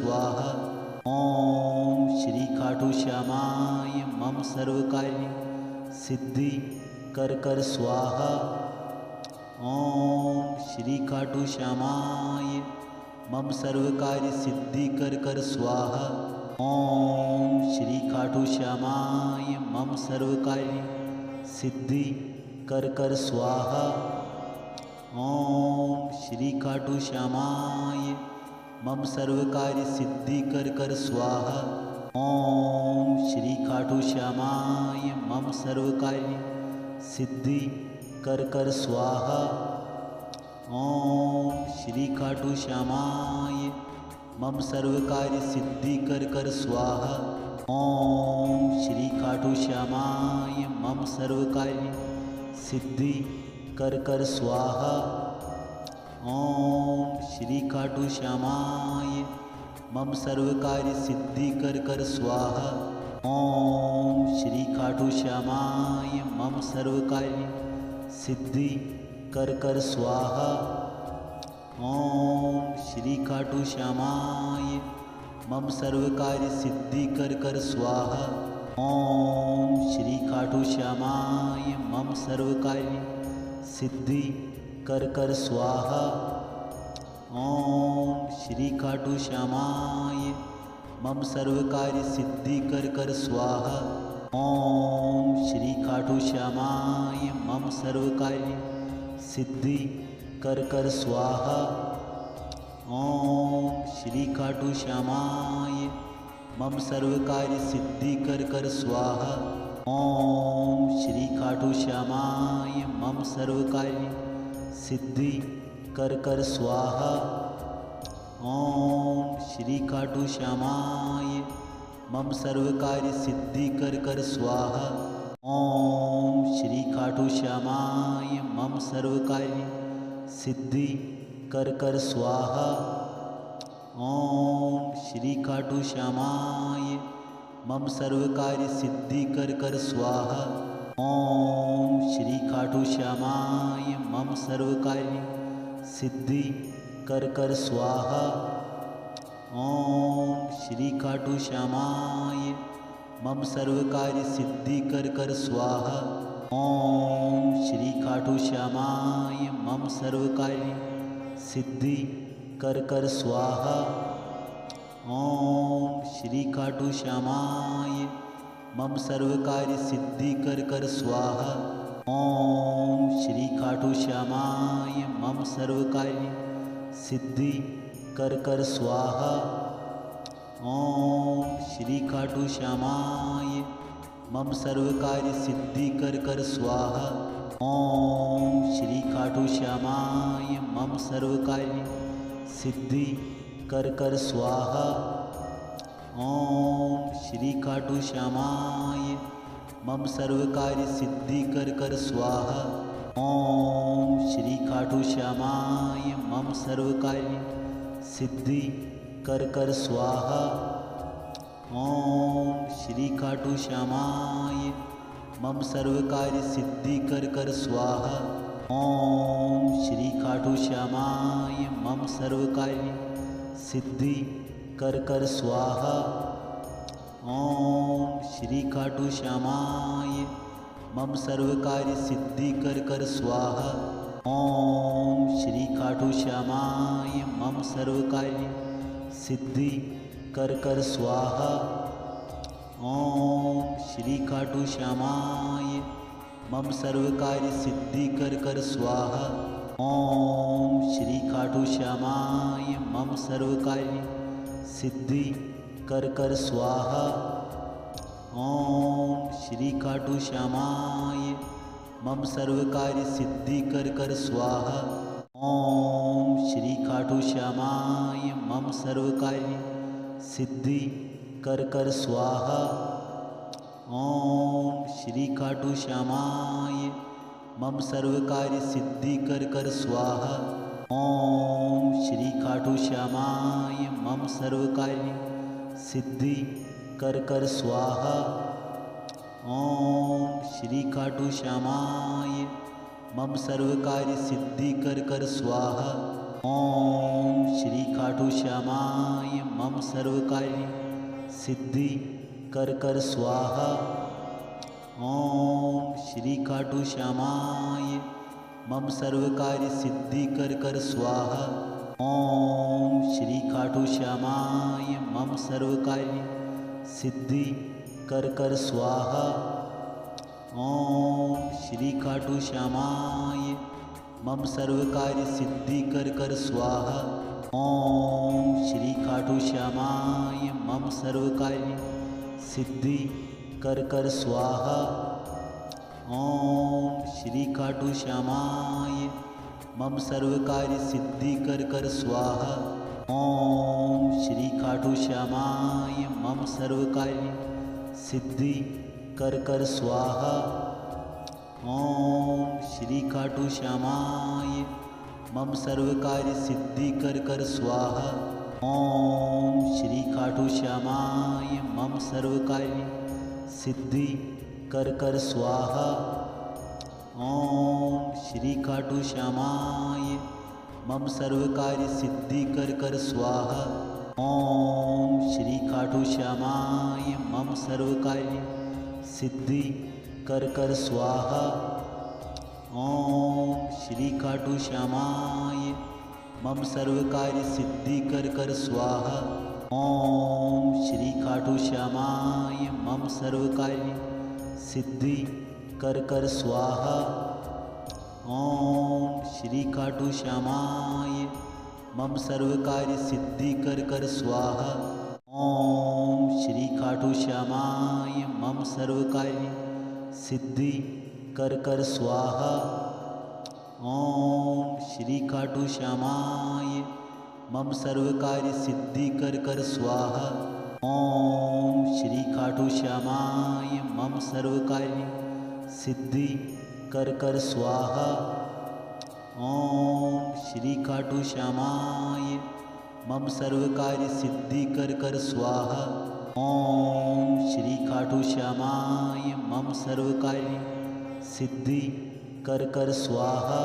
[SPEAKER 2] ओम श्री खाटू श्यामाय मम सर्व कार्य सिद्धि कर स्वाहा। ओम श्री खाटू श्यामाय मम सर्व कार्य सिद्धि कर स्वाहा। ओम श्री खाटू श्यामाय मम सर्व कार्य सिद्धि कर स्वाहा। ओम श्री खाटू श्यामाय मम सर्व कार्य सिद्धि कर स्वाहा। ओम श्री खाटू श्यामाय मम सर्व कार्य सिद्धि कर स्वाहा। ओम श्री खाटू श्यामाय मम सर्व कार्य सिद्धि कर स्वाहा। ओम श्री खाटू श्यामाय मम सर्व कार्य सिद्धि कर स्वाहा। ओम श्री खाटू श्यामाय मम सर्व कार्य सिद्धि कर स्वाहा। ओम श्री खाटू श्यामाय मम सर्व कार्य सिद्धि कर स्वाहा। ओम श्री खाटू श्यामाय मम सर्व कार्य सिद्धि कर स्वाहा। ओम श्री खाटू श्यामाय मम सर्व कार्य सिद्धि कर स्वाहा। ओम श्री खाटू श्यामाय मम सर्व कार्य सिद्धि कर स्वाहा। ओम श्री खाटू श्यामाय मम सर्व कार्य सिद्धि कर स्वाहा। ओम श्री खाटू श्यामाय मम सर्व कार्य सिद्धि कर स्वाहा। ओम श्री खाटू श्यामाय मम सर्व कार्य सिद्धि कर स्वाहा। ओम श्री खाटू श्यामाय मम सर्व कार्य सिद्धि कर स्वाहा। ओम श्री खाटू श्यामाय मम सर्व कार्य सिद्धि कर स्वाहा। ओम श्री खाटू श्यामाय मम सर्व कार्य सिद्धि कर स्वाहा। ओम श्री खाटू श्यामाय मम सर्व कार्य सिद्धि कर स्वाहा। ओम श्री खाटू श्यामाय मम सर्व कार्य सिद्धि कर स्वाहा। ओम श्री खाटू श्यामाय मम सर्व कार्य सिद्धि कर स्वाहा। ओम श्री खाटू श्यामाय मम सर्व कार्य सिद्धि कर स्वाहा। ओम श्री खाटू श्यामाय मम सर्व कार्य सिद्धि कर स्वाहा। ओम श्री खाटू श्यामाय मम सर्व कार्य सिद्धि कर स्वाहा। ओम श्री खाटू श्यामाय मम सर्व कार्य सिद्धि कर स्वाहा। ओम श्री खाटू श्यामाय मम सर्व कार्य सिद्धि कर स्वाहा। ओम श्री खाटू श्यामाय मम सर्व कार्य सिद्धि कर स्वाहा। ओम श्री खाटू श्यामाय मम सर्व कार्य सिद्धि कर स्वाहा। ओम श्री खाटू श्यामाय मम सर्व कार्य सिद्धि कर स्वाहा। ओम श्री खाटू श्यामाय मम सर्व कार्य सिद्धि कर स्वाहा। ओम श्री खाटू श्यामाय मम सर्व कार्य सिद्धि कर स्वाहा। ओम श्री खाटू श्यामाय मम सर्व कार्य सिद्धि कर स्वाहा। ओम श्री खाटू श्यामाय मम सर्व कार्य सिद्धि कर स्वाहा। ओम श्री खाटू श्यामाय मम सर्व कार्य सिद्धि कर स्वाहा। ओम श्री खाटू श्यामाय मम सर्व कार्य सिद्धि कर स्वाहा। ओम श्री खाटू श्यामाय मम सर्व कार्य सिद्धि कर स्वाहा। ओम श्री खाटू श्यामाय मम सर्व कार्य सिद्धि कर स्वाहा। ओम श्री खाटू श्यामाय मम सर्व कार्य सिद्धि कर स्वाहा। ओम श्री खाटू श्यामाय मम सर्व कार्य सिद्धि कर स्वाहा। ओम श्री खाटू श्यामाय मम सर्व कार्य सिद्धि कर स्वाहा। ओम श्री खाटू श्यामाय मम सर्व कार्य सिद्धि कर स्वाहा। ओम श्री खाटू श्यामाय मम सर्व कार्य सिद्धि कर स्वाहा। ओम श्री खाटू श्यामाय मम सर्व कार्य सिद्धि कर स्वाहा। ओम श्री खाटू श्यामाय मम सर्व कार्य सिद्धि कर स्वाहा। ओम श्री खाटू श्यामाय मम सर्व कार्य सिद्धि कर स्वाहा। ओम श्री खाटू श्यामाय मम सर्व कार्य सिद्धि कर स्वाहा। ओम श्री खाटू श्यामाय मम सर्व कार्य सिद्धि कर स्वाहा। ओम श्री खाटू श्यामाय मम सर्व कार्य सिद्धि कर स्वाहा। ओम श्री खाटू श्यामाय मम सर्व कार्य सिद्धि कर स्वाहा। ओम श्री खाटू श्यामाय मम सर्व कार्य सिद्धि कर स्वाहा। ओम श्री खाटू श्यामाय मम सर्व कार्य सिद्धि कर स्वाहा। ओम श्री खाटू श्यामाय मम सर्व कार्य सिद्धि कर स्वाहा। ओम श्री खाटू श्यामाय मम सर्व कार्य सिद्धि कर स्वाहा। ओम श्री खाटू श्यामाय मम सर्व कार्य सिद्धि कर स्वाहा। ओम श्री खाटू श्यामाय मम सर्व कार्य सिद्धि कर स्वाहा। ओम श्री खाटू श्यामाय मम सर्व कार्य सिद्धि कर स्वाहा। ओम श्री खाटू श्यामाय मम सर्व कार्य सिद्धि कर स्वाहा। ओम श्री खाटू श्यामाय मम सर्व कार्य सिद्धि कर स्वाहा।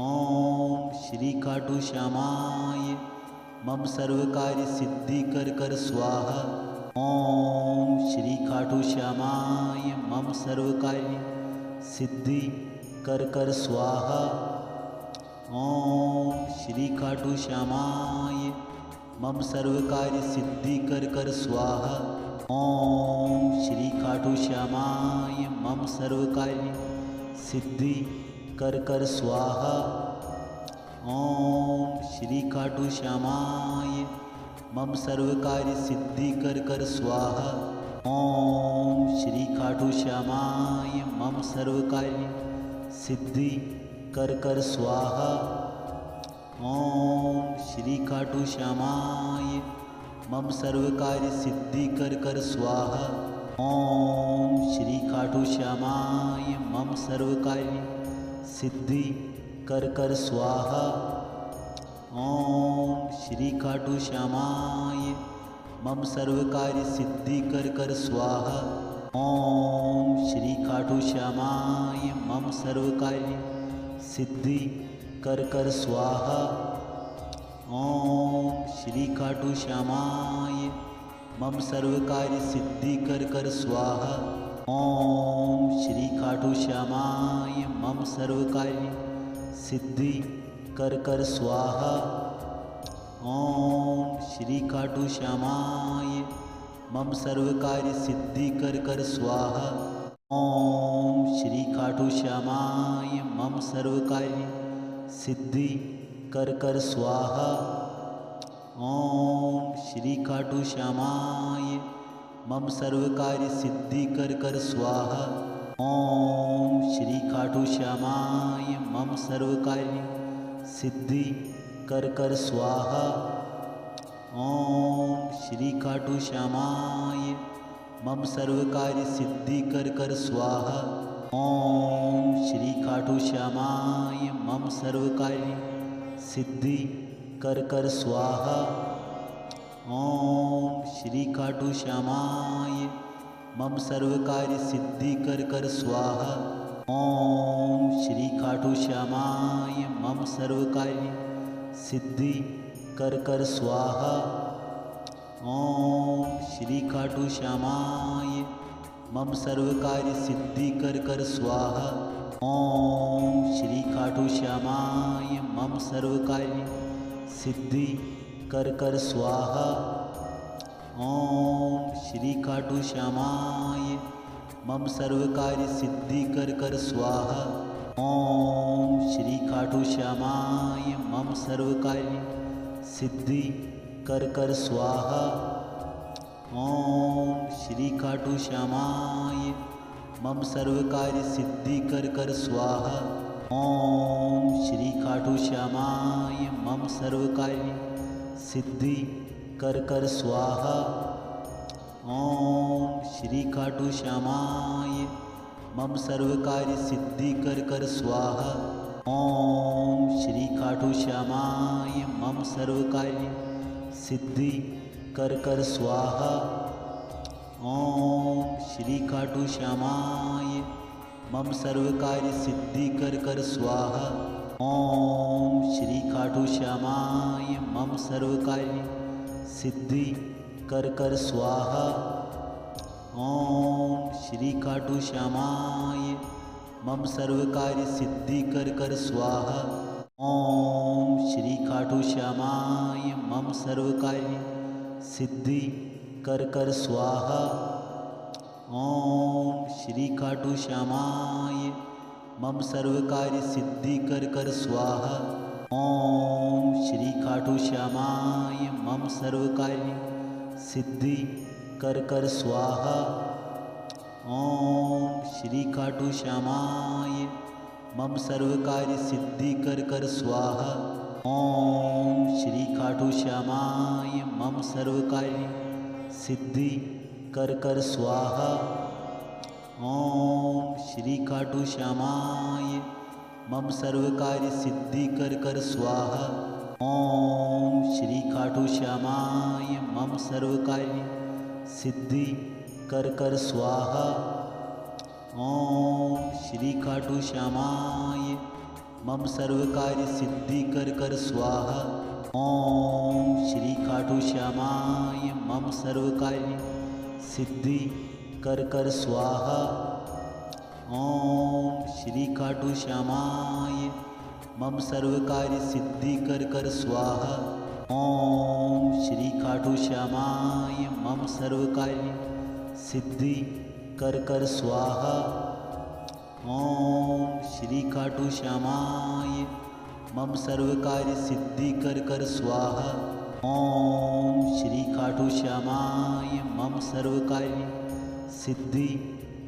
[SPEAKER 2] ओम श्री खाटू श्यामाय मम सर्व कार्य सिद्धि कर स्वाहा। ओम श्री खाटू श्यामाय मम सर्व कार्य सिद्धि कर स्वाहा। ओम श्री खाटू श्यामाय मम सर्व कार्य सिद्धि कर स्वाहा। ओम श्री खाटू श्यामाय मम सर्व कार्य सिद्धि कर स्वाहा। ओम श्री खाटू श्यामाय मम सर्व कार्य सिद्धि कर स्वाहा। ओम श्री खाटू श्यामाय मम सर्व कार्य सिद्धि कर स्वाहा। ओम श्री खाटू श्यामाय मम सर्व कार्य सिद्धि कर स्वाहा। ओम श्री खाटू श्यामाय मम सर्व कार्य सिद्धि कर स्वाहा। ओम श्री खाटू श्यामाय मम सर्व कार्य सिद्धि कर स्वाहा। ओम श्री खाटू श्यामाय मम सर्व कार्य सिद्धि कर स्वाहा। ओम श्री खाटू श्यामाय मम सर्व कार्य सिद्धि कर स्वाहा। ओम श्री खाटू श्यामाय मम सर्व कार्य सिद्धि कर स्वाहा। ओम श्री खाटू श्यामाय मम सर्व कार्य सिद्धि कर स्वाहा। ओम श्री खाटू श्यामाय मम सर्व कार्य सिद्धि कर स्वाहा। ओम श्री खाटू श्यामाय मम सर्व कार्य सिद्धि कर स्वाहा। ओम श्री खाटू श्यामाय मम सर्व कार्य सिद्धि कर स्वाहा। ओम श्री खाटू श्यामाय मम सर्व कार्य सिद्धि कर स्वाहा। ओम श्री खाटू श्यामाय मम सर्व कार्य सिद्धि कर स्वाहा। ओम श्री खाटू श्यामाय मम सर्व कार्य सिद्धि कर स्वाहा। ओम श्री खाटू श्यामाय मम सर्व कार्य सिद्धि कर स्वाहा। ओम श्री खाटू श्यामाय मम सर्व कार्य सिद्धि कर स्वाहा। ओम श्री खाटू श्यामाय मम सर्व कार्य सिद्धि कर स्वाहा। ओम श्री खाटू श्यामाय मम सर्व कार्य सिद्धि कर स्वाहा। ओम श्री खाटू श्यामाय मम सर्व कार्य सिद्धि कर स्वाहा। ओम श्री खाटू श्यामाय मम सर्व कार्य सिद्धि कर स्वाहा। ओम श्री खाटू श्यामाय मम सर्व कार्य सिद्धि कर स्वाहा। ओम श्री खाटू श्यामाय मम सर्व कार्य सिद्धि कर स्वाहा। ओम श्री खाटू श्यामाय मम सर्व कार्य सिद्धि कर स्वाहा। ओम श्री खाटू श्यामाय मम सर्व कार्य सिद्धि कर स्वाहा। ओम श्री खाटू श्यामाय मम सर्व कार्य सिद्धि कर स्वाहा। ओम श्री खाटू श्यामाय मम सर्व कार्य सिद्धि कर स्वाहा। ओम श्री खाटू श्यामाय मम सर्व कार्य सिद्धि कर स्वाहा। ओम श्री खाटू श्यामाय मम सर्व कार्य सिद्धि कर स्वाहा। ओम श्री खाटू श्यामाय मम सर्व कार्य सिद्धि कर स्वाहा। ओम श्री खाटू श्यामाय मम सर्व कार्य सिद्धि कर स्वाहा। ओम श्री खाटू श्यामाय मम सर्व कार्य सिद्धि कर स्वाहा। ओम श्री खाटू श्यामाय मम सर्व कार्य सिद्धि कर स्वाहा। ओम श्री खाटू श्यामाय मम सर्व कार्य सिद्धि कर स्वाहा। ओम श्री खाटू श्यामाय मम सर्व कार्य सिद्धि कर स्वाहा। ओम श्री खाटू श्यामाय मम सर्व कार्य सिद्धि कर स्वाहा। ओम श्री खाटू श्यामाय मम सर्व कार्य सिद्धि कर स्वाहा। ओम श्री खाटू श्यामाय मम सर्व कार्य सिद्धि कर स्वाहा। ओम श्री खाटू श्यामाय मम सर्व कार्य सिद्धि कर स्वाहा। ओम श्री खाटू श्यामाय मम सर्व कार्य सिद्धि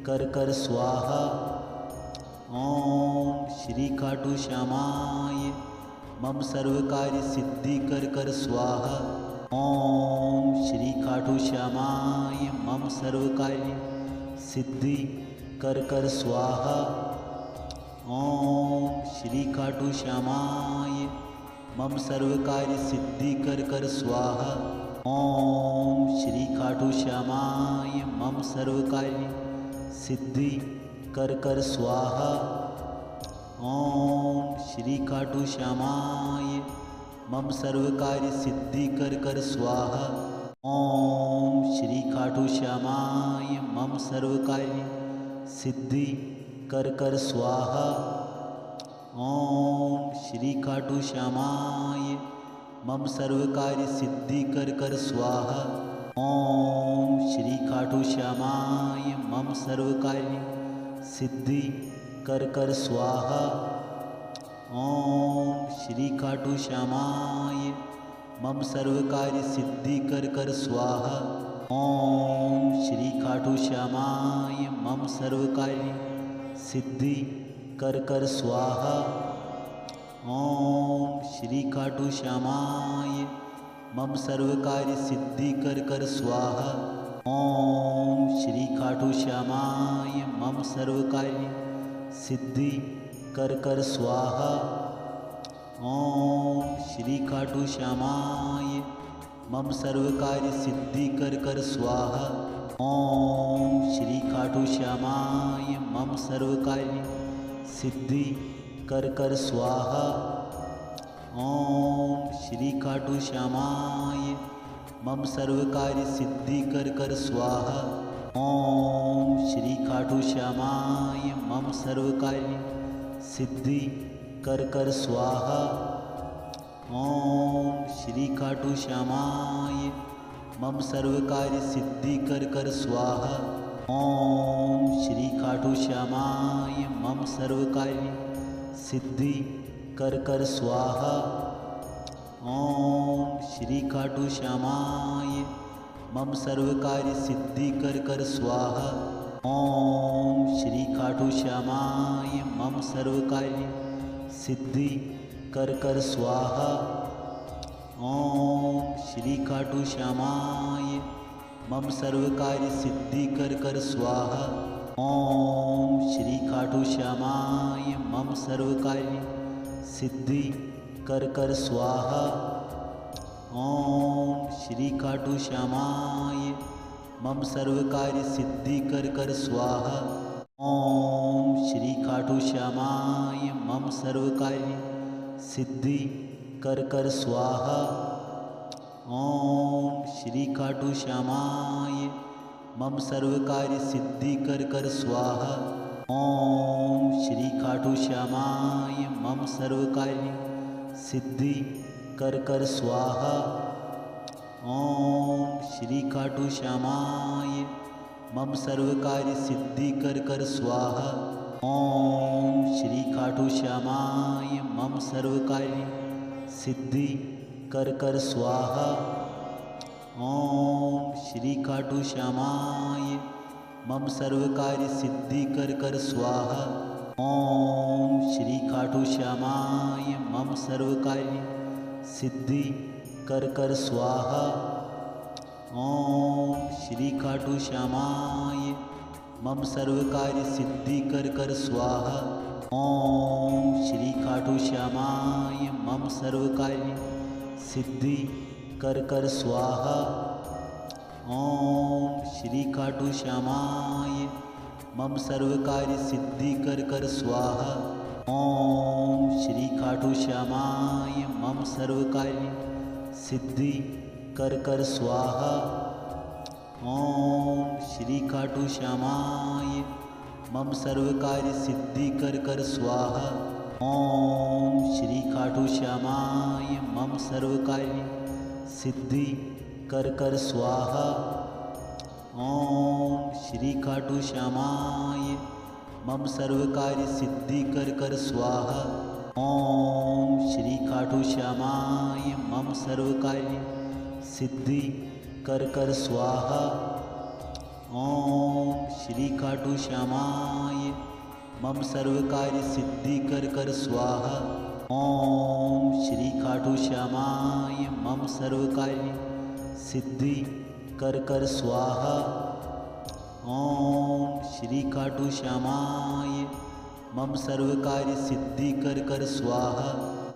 [SPEAKER 2] कर स्वाहा। ओम श्री खाटू श्यामाय मम सर्व कार्य सिद्धि कर स्वाहा। ओम श्री खाटू श्यामाय मम सर्व कार्य सिद्धि कर स्वाहा। ओम श्री खाटू श्यामाय मम सर्व कार्य सिद्धि कर स्वाहा। ओम श्री खाटू श्यामाय मम सर्व कार्य सिद्धि कर स्वाहा। ओम श्री खाटू श्यामाय मम सर्व कार्य सिद्धि कर स्वाहा। ओम श्री खाटू श्यामाय मम सर्व कार्य सिद्धि कर स्वाहा। ओम श्री खाटू श्यामाय मम सर्व कार्य सिद्धि कर स्वाहा। ओम श्री खाटू श्यामाय मम सर्व कार्य सिद्धि कर स्वाहा। ओम श्री खाटू श्यामाय मम सर्व कार्य सिद्धि कर स्वाहा। ओम श्री खाटू श्यामाय मम सर्व कार्य सिद्धि कर स्वाहा। ओम श्री खाटू श्यामाय मम सर्व कार्य सिद्धि कर स्वाहा। ओम श्री खाटू श्यामाय मम सर्व कार्य सिद्धि कर स्वाहा। ओम श्री खाटू श्यामाय मम सर्व कार्य सिद्धि कर स्वाहा। ओम श्री खाटू श्यामाय मम सर्व कार्य सिद्धि कर स्वाहा। ओम श्री खाटू श्यामाय मम सर्व कार्य सिद्धि कर स्वाहा। ओम श्री खाटू श्यामाय मम सर्व कार्य सिद्धि कर स्वाहा। ओम श्री खाटू श्यामाय मम सर्व कार्य सिद्धि कर स्वाहा। ओम श्री खाटू श्यामाय मम सर्व कार्य सिद्धि कर स्वाहा। ओम श्री खाटू श्यामाय मम सर्व कार्य सिद्धि कर स्वाहा। ओम श्री खाटू श्यामाय मम सर्व कार्य सिद्धि कर स्वाहा। ओम श्री खाटू श्यामाय मम सर्व कार्य सिद्धि कर स्वाहा। ओम श्री खाटू श्यामाय मम सर्व कार्य सिद्धि कर स्वाहा। ओम श्री खाटू श्यामाय मम सर्व कार्य सिद्धि कर स्वाहा। ओम श्री खाटू श्यामाय मम सर्व कार्य सिद्धि कर स्वाहा। ओम श्री खाटू श्यामाय मम सर्व कार्य सिद्धि कर स्वाहा। ओम श्री खाटू श्यामाय मम सर्व कार्य सिद्धि कर स्वाहा। ओम श्री खाटू श्यामाय मम सर्व कार्य सिद्धि कर स्वाहा। ओम श्री खाटू श्यामाय मम सर्व कार्य सिद्धि कर स्वाहा। ओम श्री खाटू श्यामाय मम सर्व कार्य सिद्धि कर स्वाहा। ओम श्री खाटू श्यामाय मम सर्व कार्य सिद्धि कर स्वाहा। ओम श्री खाटू श्यामाय मम सर्व कार्य सिद्धि कर स्वाहा। ओम श्री खाटू श्यामाय मम सर्व कार्य सिद्धि कर स्वाहा। ओम श्री खाटू श्यामाय मम सर्व कार्य सिद्धि कर स्वाहा। ओम श्री खाटू श्यामाय मम सर्व कार्य सिद्धि कर स्वाहा। ओम श्री खाटू श्यामाय मम सर्व कार्य सिद्धि कर स्वाहा। ओम श्री खाटू श्यामाय मम सर्व कार्य सिद्धि कर स्वाहा। ओम श्री खाटू श्यामाय मम सर्व कार्य सिद्धि कर स्वाहा। ओम श्री खाटू श्यामाय मम सर्व कार्य सिद्धि कर स्वाहा। ओम श्री खाटू श्यामाय मम सर्व कार्य सिद्धि कर स्वाहा। ओम श्री खाटू श्यामाय मम सर्व कार्य सिद्धि कर स्वाहा। ओम श्री खाटू श्यामाय मम सर्व कार्य सिद्धि कर स्वाहा।